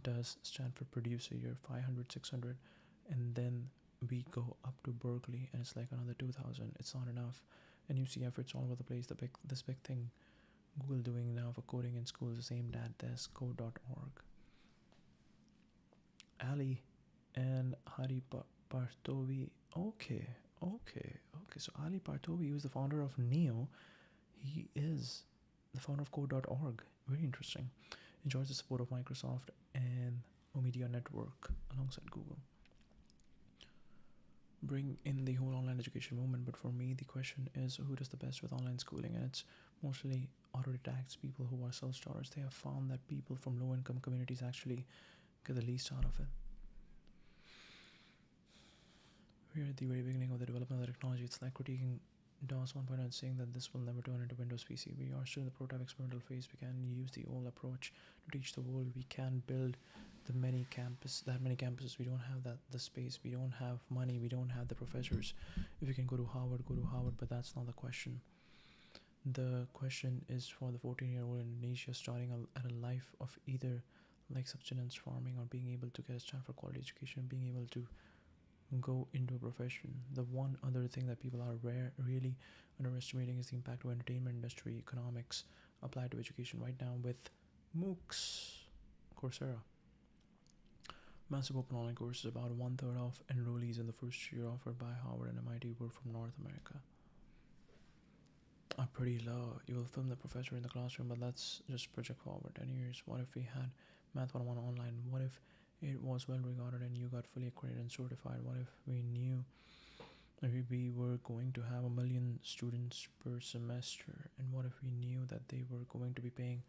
does Stanford produce a year? 500, 600, and then we go up to Berkeley and it's like another 2000. It's not enough. And you see efforts all over the place. This big thing Google doing now for coding in schools is aimed at this code.org. Ali and Hari Partovi. Okay. So Ali Partovi was the founder of Neo. He is the founder of code.org. Very interesting. Enjoys the support of Microsoft and Omedia Network alongside Google. Bring in the whole online education movement, but for me the question is who does the best with online schooling, and it's mostly autodidacts, people who are self-starters. They have found that people from low-income communities actually get the least out of it. We're at the very beginning of the development of the technology. It's like critiquing DOS 1.0 and saying that this will never turn into Windows PC. We are still in the prototype experimental phase. We can use the old approach to teach the world. We can build that many campuses. We don't have the space. We don't have money. We don't have the professors. If you can go to Harvard, but that's not the question. The question is for the 14-year-old in Indonesia starting at a life of either like subsistence farming or being able to get a Stanford quality education, being able to go into a profession. The one other thing that people are really underestimating is the impact of entertainment industry economics applied to education right now with MOOCs. Coursera, massive open online courses. About 1/3 of enrollees in the first year offered by Harvard and MIT were from North America. Are pretty low. You will film the professor in the classroom, but let's just project forward 10 years. What if we had Math 101 online? What if it was well regarded and you got fully accredited and certified? What if we knew that we were going to have 1 million students per semester? And what if we knew that they were going to be paying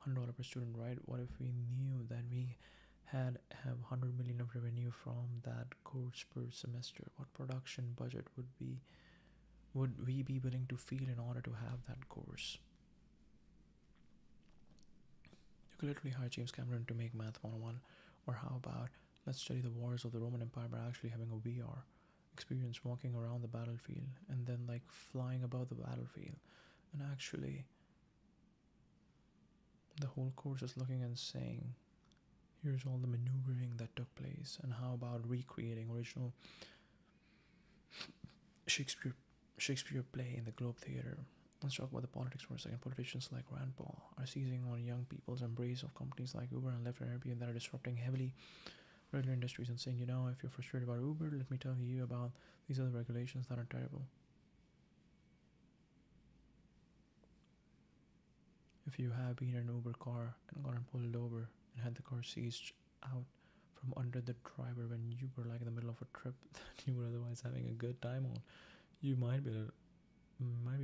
$100 per student, right? What if we knew that we have 100 million of revenue from that course per semester? What production budget would we be willing to feel in order to have that course? You could literally hire James Cameron to make Math 101. Or how about let's study the wars of the Roman Empire by actually having a VR experience, walking around the battlefield and then like flying above the battlefield, and actually the whole course is looking and saying here's all the maneuvering that took place. And how about recreating original Shakespeare play in the Globe Theatre? Let's talk about the politics for a second. Politicians like Rand Paul are seizing on young people's embrace of companies like Uber and Lyft and Airbnb that are disrupting heavily regular industries and saying, if you're frustrated about Uber, let me tell you about these other regulations that are terrible. If you have been in an Uber car and gotten pulled over and had the car seized out from under the driver when you were like in the middle of a trip that you were otherwise having a good time on, you might be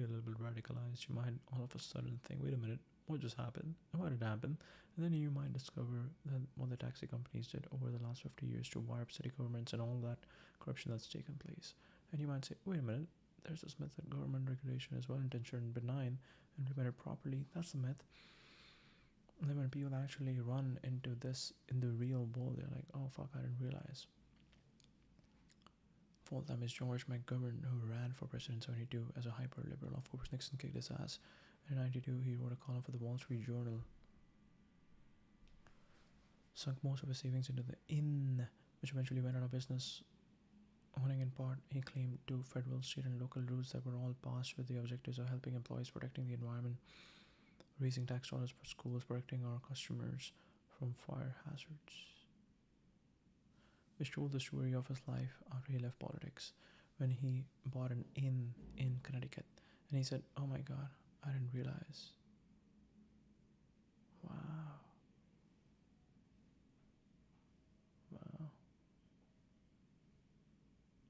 a little bit radicalized. You might all of a sudden think, wait a minute, what just happened? And why did it happen? And then you might discover that what the taxi companies did over the last 50 years to wire up city governments and all that corruption that's taken place. And you might say, wait a minute, there's this myth that government regulation is well-intentioned and benign and implemented properly. That's the myth. And then when people actually run into this in the real world, they're like, oh fuck, I didn't realize. Full time is George McGovern, who ran for president in 72 as a hyper-liberal. Of course, Nixon kicked his ass. In 92, he wrote a column for the Wall Street Journal. Sunk most of his savings into the Inn, which eventually went out of business. Owing in part, he claimed, to federal, state, and local rules that were all passed with the objectives of helping employees, protecting the environment, raising tax dollars for schools, protecting our customers from fire hazards. Which told the story of his life after he left politics, when he bought an inn in Connecticut. And he said, oh my god, I didn't realize. Wow.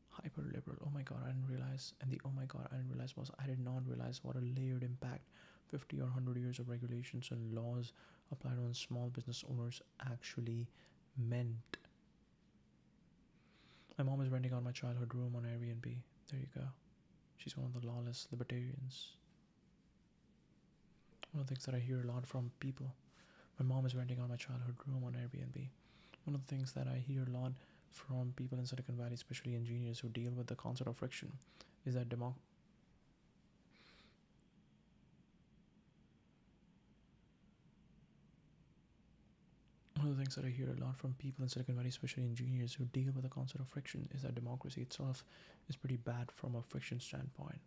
Hyper liberal. Oh my god, I didn't realize. And the oh my god, I didn't realize was I did not realize what a layered impact 50 or 100 years of regulations and laws applied on small business owners actually meant. My mom is renting out my childhood room on Airbnb. There you go. She's one of the lawless libertarians. One of the things that I hear a lot from people. My mom is renting out my childhood room on Airbnb. One of the things that I hear a lot from people in Silicon Valley, especially engineers who deal with the concept of friction, is that one of the things that I hear a lot from people in Silicon Valley, especially engineers who deal with the concept of friction, is that democracy itself is pretty bad from a friction standpoint.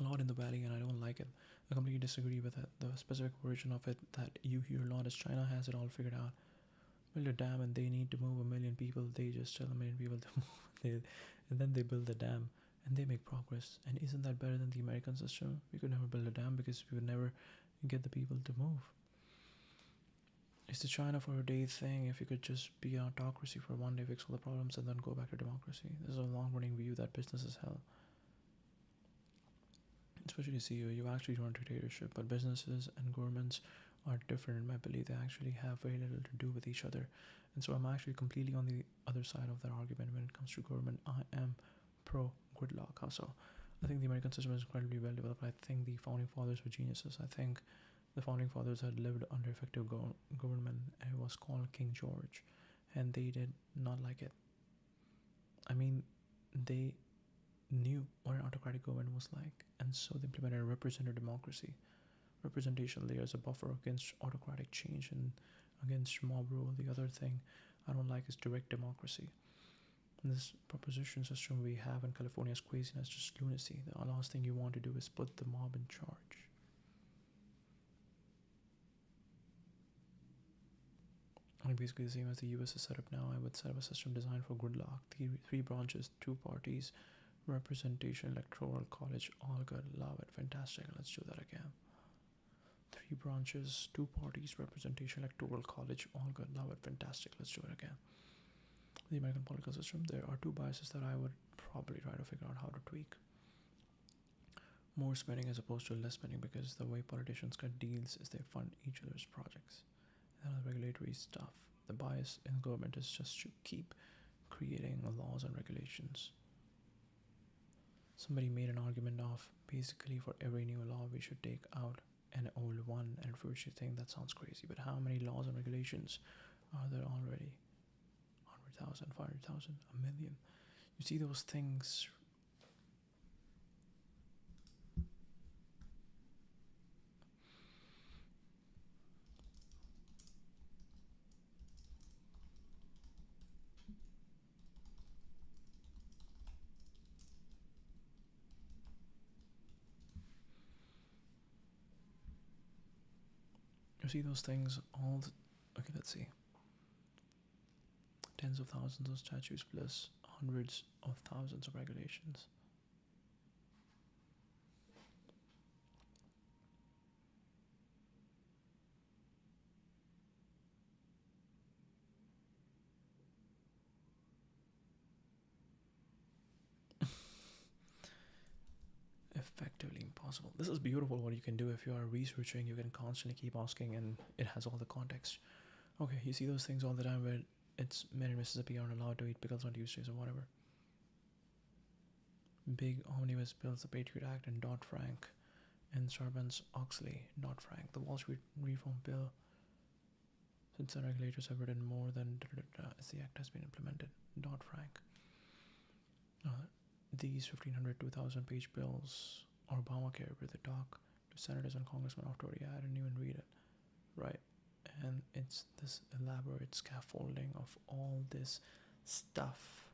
A lot in the valley, and I don't like it. I completely disagree with it. The specific version of it that you hear a lot is China has it all figured out. Build a dam and they need to move 1 million people. They just tell 1 million people to move, and then they build the dam and they make progress. And isn't that better than the American system? We could never build a dam because we would never get the people to move. It's the China for a day thing. If you could just be an autocracy for one day, fix all the problems, and then go back to democracy. This is a long-running view that business is hell. Especially CEO, you actually run dictatorship, but businesses and governments are different in my belief. They actually have very little to do with each other. And so I'm actually completely on the other side of that argument when it comes to government. I am pro gridlock. How so? I think the American system is incredibly well developed. I think the founding fathers were geniuses. I think the founding fathers had lived under effective government. It was called King George, and they did not like it. I mean, they knew what an autocratic government was like, and so they implemented a representative democracy. Representation layers a buffer against autocratic change and against mob rule. The other thing I don't like is direct democracy. And this proposition system we have in California is craziness, just lunacy. The last thing you want to do is put the mob in charge. And basically the same as the US is set up now. I would set up a system designed for gridlock. Three branches, 2 parties, representation, electoral college, all good, love it, fantastic. Let's do that again. 3 branches, 2 parties, representation, electoral college, all good, love it, fantastic. Let's do it again. The American political system, there are 2 biases that I would probably try to figure out how to tweak. More spending as opposed to less spending, because the way politicians cut deals is they fund each other's projects. And the regulatory stuff, the bias in government is just to keep creating laws and regulations. Somebody made an argument of basically for every new law we should take out an old one, and first you think that sounds crazy, but how many laws and regulations are there already? 100,000, 500,000, a million. You see those things. You see those things all the, okay, let's see. Tens of thousands of statutes plus hundreds of thousands of regulations. Effectively impossible. This is beautiful what you can do if you are researching. You can constantly keep asking and it has all the context. Okay, you see those things all the time where it's men in Mississippi aren't allowed to eat pickles on Tuesdays or whatever. Big omnibus bills, the Patriot Act and Dodd-Frank and Sarbanes-Oxley, Dodd-Frank, the Wall Street Reform Bill. Since the regulators have written more than as the act has been implemented, Dodd-Frank. These 1,500, 2,000 page bills, Obamacare, where they talk to senators and congressmen after I didn't even read it, right? And it's this elaborate scaffolding of all this stuff.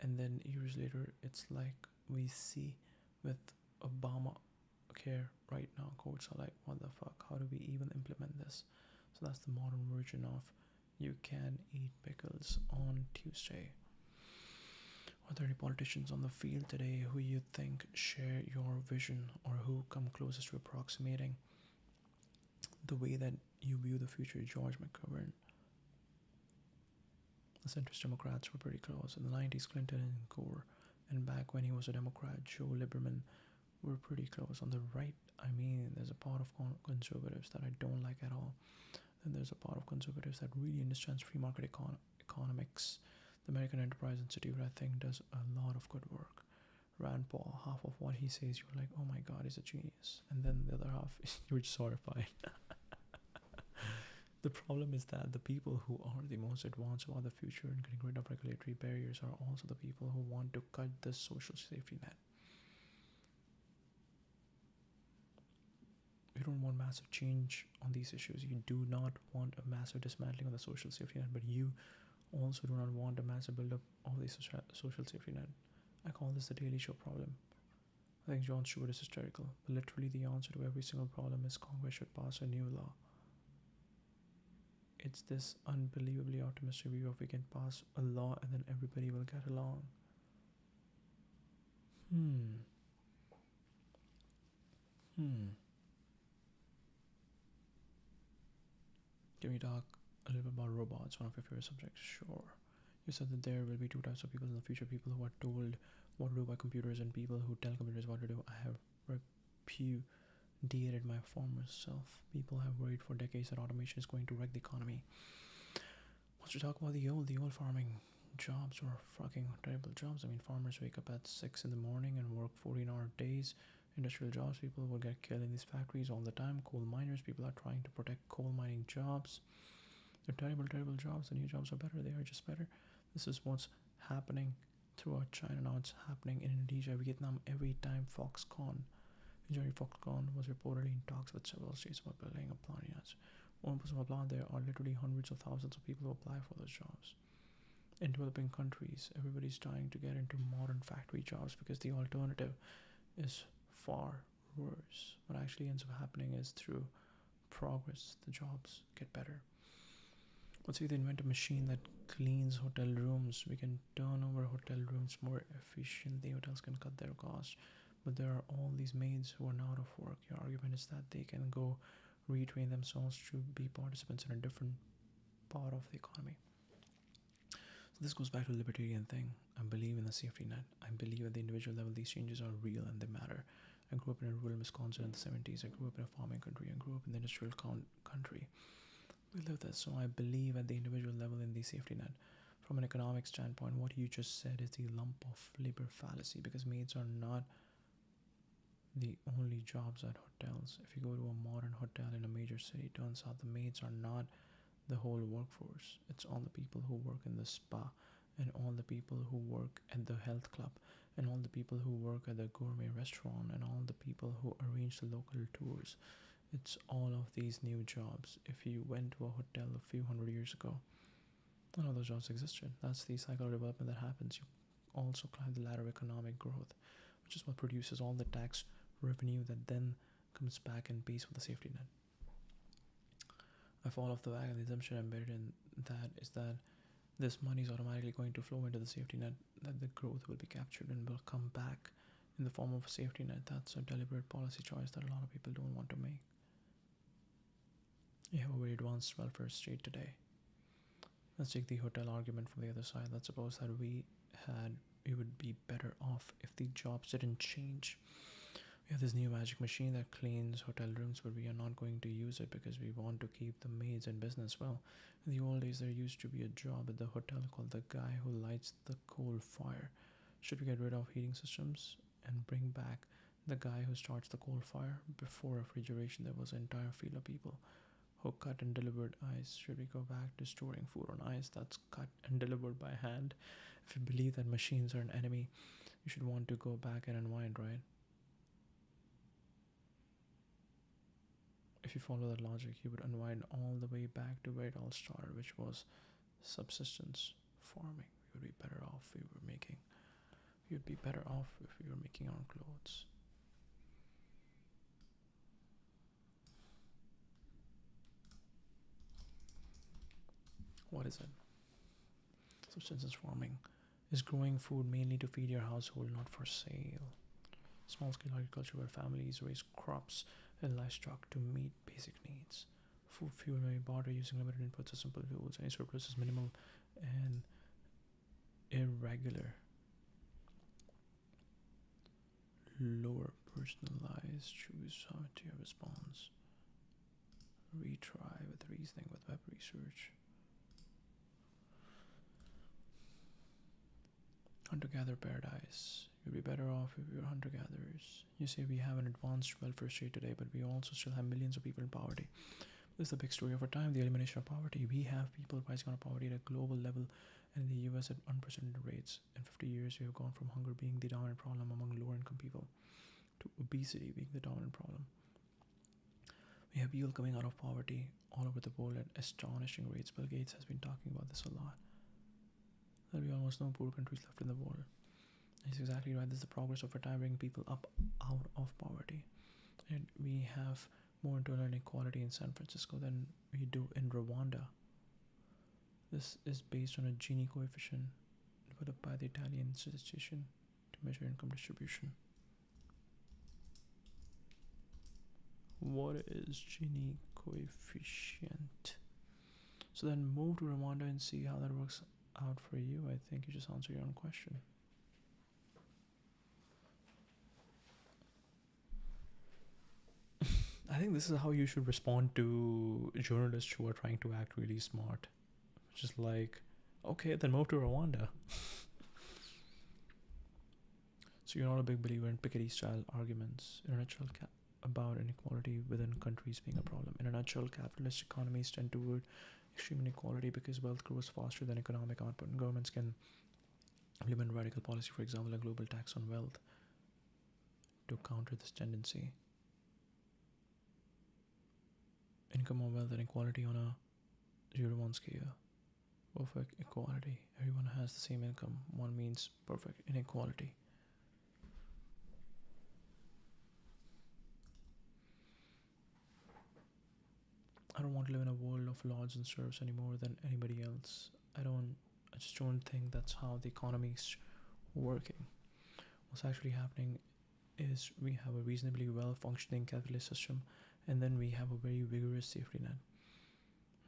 And then years later, it's like we see with Obamacare right now, courts are like, what the fuck, how do we even implement this? So that's the modern version of you can eat pickles on Tuesday. Are there any politicians on the field today who you think share your vision or who come closest to approximating the way that you view the future? George McGovern. The centrist Democrats were pretty close. In the 90s, Clinton and Gore. And back when he was a Democrat, Joe Lieberman we're pretty close. On the right, I mean, there's a part of conservatives that I don't like at all. Then there's a part of conservatives that really understands free market economics. The American Enterprise Institute, I think, does a lot of good work. Rand Paul, half of what he says, you're like, oh my god, he's a genius. And then the other half, you're just horrified. The problem is that the people who are the most advanced about the future and getting rid of regulatory barriers are also the people who want to cut the social safety net. You don't want massive change on these issues. You do not want a massive dismantling of the social safety net, but you also do not want a massive buildup of the social safety net. I call this the Daily Show problem. I think Jon Stewart is hysterical, but literally the answer to every single problem is Congress should pass a new law. It's this unbelievably optimistic view of we can pass a law and then everybody will get along. Can we talk a little bit about robots, one of your favorite subjects? Sure. You said that there will be two types of people in the future, people who are told what to do by computers and people who tell computers what to do. I have repudiated my former self. People have worried for decades that automation is going to wreck the economy. Once we talk about the old farming jobs were fucking terrible jobs. I mean, farmers wake up at 6 in the morning and work 14-hour days. Industrial jobs, people will get killed in these factories all the time. Coal miners, people are trying to protect coal mining jobs. They're terrible, terrible jobs. The new jobs are better. They are just better. This is what's happening throughout China now. It's happening in Indonesia, Vietnam. Every time Foxconn was reportedly in talks with several states about building a plant. Yes, one person of a plant. There are literally hundreds of thousands of people who apply for those jobs. In developing countries, everybody's trying to get into modern factory jobs because the alternative is far worse. What actually ends up happening is through progress, the jobs get better. Let's say they invent a machine that cleans hotel rooms. We can turn over hotel rooms more efficiently. Hotels can cut their costs. But there are all these maids who are now out of work. Your argument is that they can go retrain themselves to be participants in a different part of the economy. So this goes back to the libertarian thing. I believe in the safety net. I believe at the individual level these changes are real and they matter. I grew up in a rural Wisconsin in the 70s. I grew up in a farming country. I grew up in the industrial country. We live this, so I believe at the individual level in the safety net. From an economic standpoint, what you just said is the lump of labor fallacy because maids are not the only jobs at hotels. If you go to a modern hotel in a major city, it turns out the maids are not the whole workforce. It's all the people who work in the spa and all the people who work at the health club and all the people who work at the gourmet restaurant and all the people who arrange the local tours. It's all of these new jobs. If you went to a hotel a few hundred years ago, none of those jobs existed. That's the cycle of development that happens. You also climb the ladder of economic growth, which is what produces all the tax revenue that then comes back and pays for the safety net. I fall off the wagon. The assumption embedded in that is that this money is automatically going to flow into the safety net, that the growth will be captured and will come back in the form of a safety net. That's a deliberate policy choice that a lot of people don't want to make. You have a very advanced welfare state today. Let's take the hotel argument from the other side. Let's suppose that we would be better off if the jobs didn't change. We have this new magic machine that cleans hotel rooms, but we are not going to use it because we want to keep the maids in business. Well, in the old days, there used to be a job at the hotel called the guy who lights the coal fire. Should we get rid of heating systems and bring back the guy who starts the coal fire? Before refrigeration, there was an entire field of people who cut and delivered ice. Should we go back to storing food on ice that's cut and delivered by hand? If you believe that machines are an enemy, you should want to go back and unwind, right? If you follow that logic, you would unwind all the way back to where it all started, which was subsistence farming. We would be better off if we would be better off if we were making our own clothes. What is it? Subsistence farming is growing food mainly to feed your household, not for sale. Small-scale agriculture where families raise crops and livestock to meet basic needs. Food fuel may be bought using limited inputs or simple fuels. Any surplus is minimal and irregular. Lower Personalize, choose how to your response. Retry with reasoning with web research. Hunter-gatherer paradise. You'd be better off if we were hunter-gatherers. You say we have an advanced welfare state today, but we also still have millions of people in poverty. This is the big story of our time, the elimination of poverty. We have people rising out of poverty at a global level and in the US at unprecedented rates. In 50 years, we have gone from hunger being the dominant problem among lower income people to obesity being the dominant problem. We have people coming out of poverty all over the world at astonishing rates. Bill Gates has been talking about this a lot. There'll be almost no poor countries left in the world. He's exactly right. This is the progress over time, bringing people up out of poverty. And we have more internal inequality in San Francisco than we do in Rwanda. This is based on a Gini coefficient developed by the Italian statistician to measure income distribution. What is Gini coefficient? So then move to Rwanda and see how that works out for you. I think you just answer your own question. I think this is how you should respond to journalists who are trying to act really smart. Just like, okay, then move to Rwanda. So you're not a big believer in Piketty-style arguments. In a nutshell, about inequality within countries being a problem. In a nutshell, capitalist economies tend toward extreme inequality because wealth grows faster than economic output, and governments can implement radical policy, for example, a global tax on wealth, to counter this tendency. Income or wealth inequality on a 0-1 scale. Perfect equality. Everyone has the same income. One means perfect inequality. I don't want to live in a world of lords and serfs any more than anybody else. I just don't think that's how the economy is working. What's actually happening is we have a reasonably well-functioning capitalist system, and then we have a very vigorous safety net.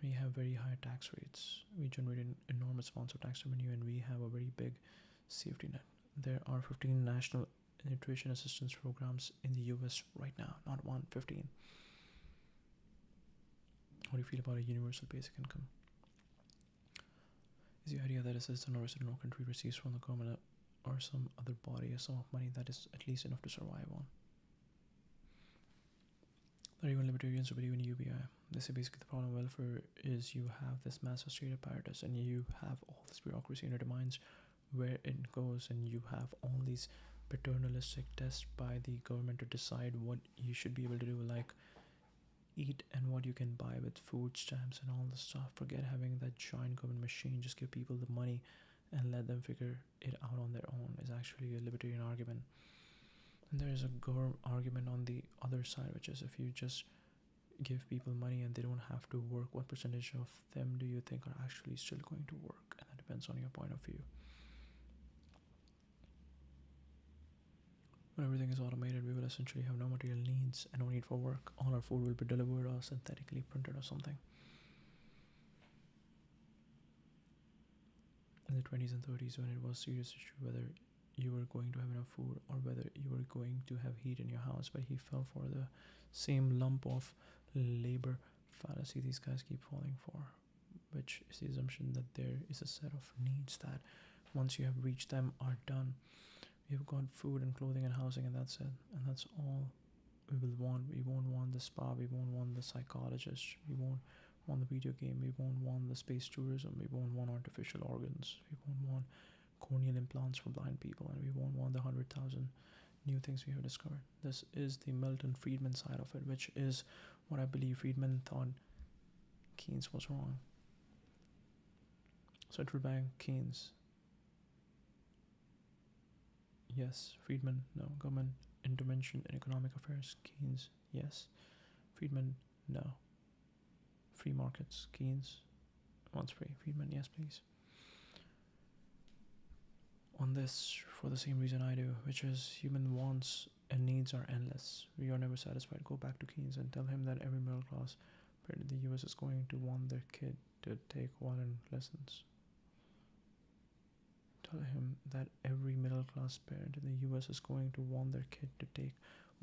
We have very high tax rates. We generate enormous amounts of tax revenue, and we have a very big safety net. There are 15 national nutrition assistance programs in the US right now, not 1, 15. What do you feel about a universal basic income? Is the idea that a citizen or a citizen of a country receives from the government or some other body a sum of money that is at least enough to survive on? There are even libertarians who believe in UBI. They say basically the problem of welfare is you have this massive state apparatus and you have all this bureaucracy and it determines where it goes, and you have all these paternalistic tests by the government to decide what you should be able to do, like eat and what you can buy with food stamps and all this stuff. Forget having that giant government machine. Just give people the money and let them figure it out on their own is actually a libertarian argument. And there is a argument on the other side, which is if you just give people money and they don't have to work, what percentage of them do you think are actually still going to work? And that depends on your point of view. When everything is automated, we will essentially have no material needs and no need for work. All our food will be delivered or synthetically printed or something. In the 20s and 30s, when it was a serious issue whether you were going to have enough food or whether you were going to have heat in your house, but he fell for the same lump of labor fallacy these guys keep falling for, which is the assumption that there is a set of needs that once you have reached them are done. We've got food and clothing and housing, and that's it, and that's all we will want. We won't want the spa, we won't want the psychologist, we won't want the video game, we won't want the space tourism, we won't want artificial organs, we won't want corneal implants for blind people, and we won't want the 100,000 new things we have discovered. This is the Milton Friedman side of it, which is what I believe Friedman thought Keynes was wrong. Central bank, Keynes. Yes. Friedman, no. Government intervention in economic affairs, Keynes. Yes. Friedman, no. Free markets, Keynes. Wants free. Friedman, yes, please. On this, for the same reason I do, which is human wants and needs are endless. We are never satisfied. Go back to Keynes and tell him that every middle class parent in the US is going to want their kid to take violin lessons. Tell him that every middle class parent in the US is going to want their kid to take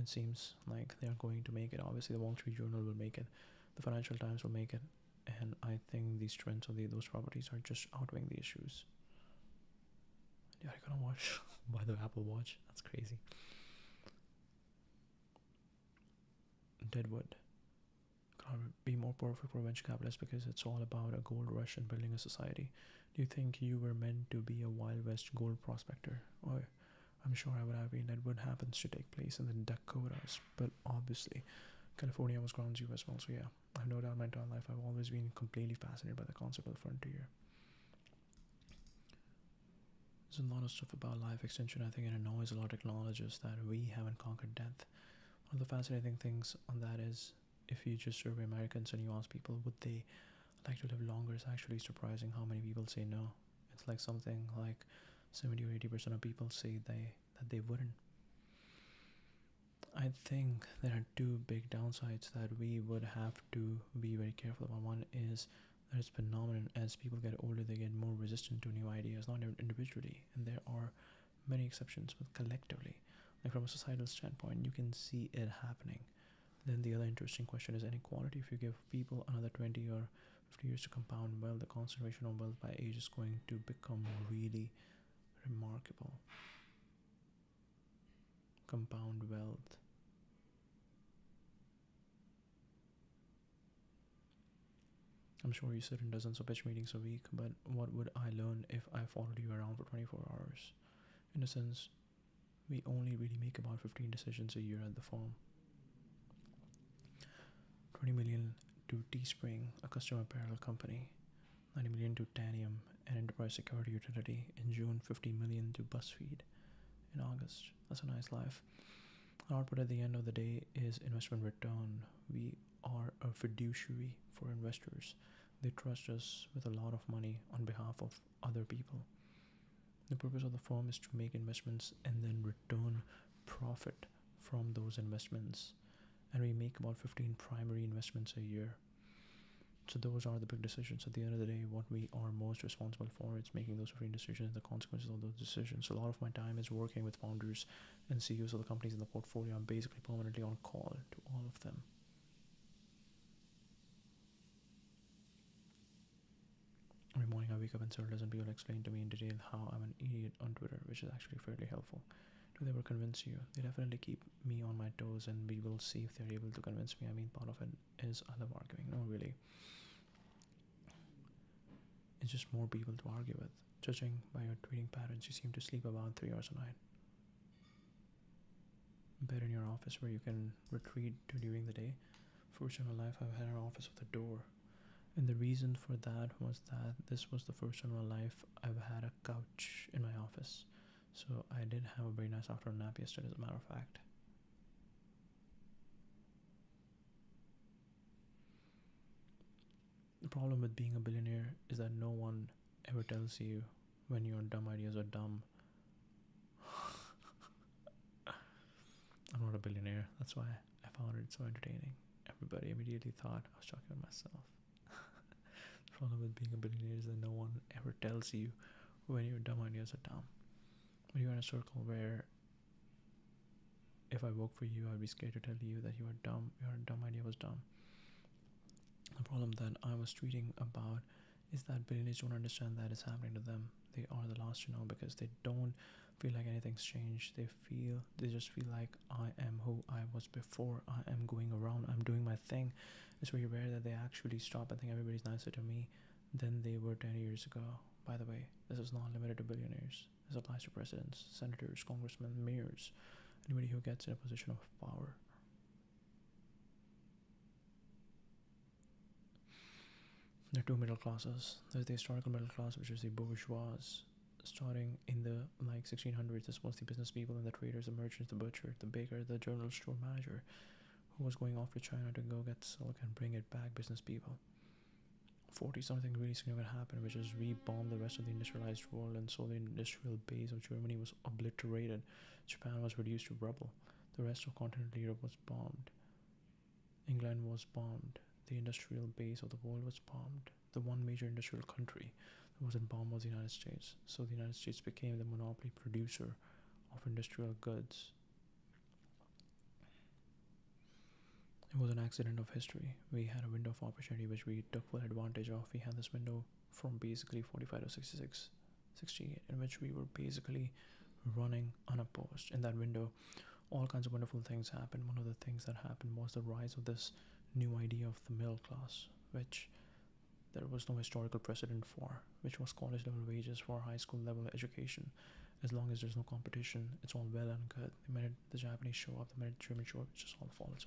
it seems like they're going to make it. Obviously, the Wall Street Journal will make it, the Financial Times will make it, and I think these trends of those properties are just outweighing the issues. Yeah, you're gonna watch buy the Apple Watch. That's crazy. Deadwood can't be more perfect for venture capitalists because it's all about a gold rush and building a society. Do you think you were meant to be a Wild West gold prospector? Or I'm sure I would have been. Deadwood happens to take place in the Dakotas, but obviously California was ground zero as well. So yeah, I've no doubt my entire life I've always been completely fascinated by the concept of the frontier. There's a lot of stuff about life extension, I think, and it annoys a lot of technologists that we haven't conquered death. One of the fascinating things on that is if you just survey Americans and you ask people would they like to live longer, it's actually surprising how many people say no. It's like something like 70 or 80% of people say that they wouldn't. I think there are two big downsides that we would have to be very careful about. One is that it's phenomenon as people get older, they get more resistant to new ideas, not individually, and there are many exceptions, but collectively, like from a societal standpoint, you can see it happening. Then the other interesting question is inequality. If you give people another 20 or 50 years to compound wealth, the concentration of wealth by age is going to become really remarkable. Compound wealth. I'm sure you sit in dozens of pitch meetings a week, but what would I learn if I followed you around for 24 hours? In a sense, we only really make about 15 decisions a year at the firm. 20 million to Teespring, a custom apparel company. 90 million to Tanium, an enterprise security utility. In June, 50 million to BuzzFeed. In August. That's a nice life. Our output at the end of the day is investment return. We are a fiduciary for investors. They trust us with a lot of money on behalf of other people. The purpose of the firm is to make investments and then return profit from those investments. And we make about 15 primary investments a year. So those are the big decisions. At the end of the day, what we are most responsible for is making those 15 decisions and the consequences of those decisions. So a lot of my time is working with founders and CEOs of the companies in the portfolio. I'm basically permanently on call to all of them. Every morning I wake up and several dozen people explain to me in detail how I'm an idiot on Twitter, which is actually fairly helpful. Do they ever convince you? They definitely keep me on my toes, and we will see if they're able to convince me. I mean, part of it is I love arguing. No, really. It's just more people to argue with. Judging by your tweeting patterns, you seem to sleep about 3 hours a night. Bed in your office where you can retreat to during the day. First in my life, I've had an office with a door. And the reason for that was that this was the first time in my life I've had a couch in my office. So I did have a very nice afternoon nap yesterday, as a matter of fact. The problem with being a billionaire is that no one ever tells you when your dumb ideas are dumb. I'm not a billionaire, that's why I found it so entertaining. Everybody immediately thought I was talking about myself. The problem with being a billionaire is that no one ever tells you when your dumb ideas are dumb. But you're in a circle where if I work for you, I'd be scared to tell you that you are dumb, your dumb idea was dumb. The problem that I was tweeting about is that billionaires don't understand that it's happening to them. They are the last to know because they don't feel like anything's changed. They just feel like I am who I was before. I am going around, I'm doing my thing. It's very rare that they actually stop and think everybody's nicer to me than they were 10 years ago. By the way, this is not limited to billionaires. This applies to presidents, senators, congressmen, mayors, anybody who gets in a position of power. There are two middle classes. There's the historical middle class, which is the bourgeois. Starting in the 1600s, this was the business people and the traders, the merchants, the butcher, the baker, the general store manager, who was going off to China to go get silk and bring it back. Business people. 40 something really significant happened, which is we bombed the rest of the industrialized world, and so the industrial base of Germany was obliterated. Japan was reduced to rubble. The rest of continental Europe was bombed. England was bombed. The industrial base of the world was bombed. The one major industrial country that wasn't bombed was the United States. So the United States became the monopoly producer of industrial goods. It was an accident of history. We had a window of opportunity which we took full advantage of. We had this window from basically 45 to 66, 68, in which we were basically running unopposed. In that window, all kinds of wonderful things happened. One of the things that happened was the rise of this new idea of the middle class, which there was no historical precedent for, which was college level wages for high school level education. As long as there's no competition, it's all well and good. The minute the Japanese show up, the minute the Germans show up, it just all falls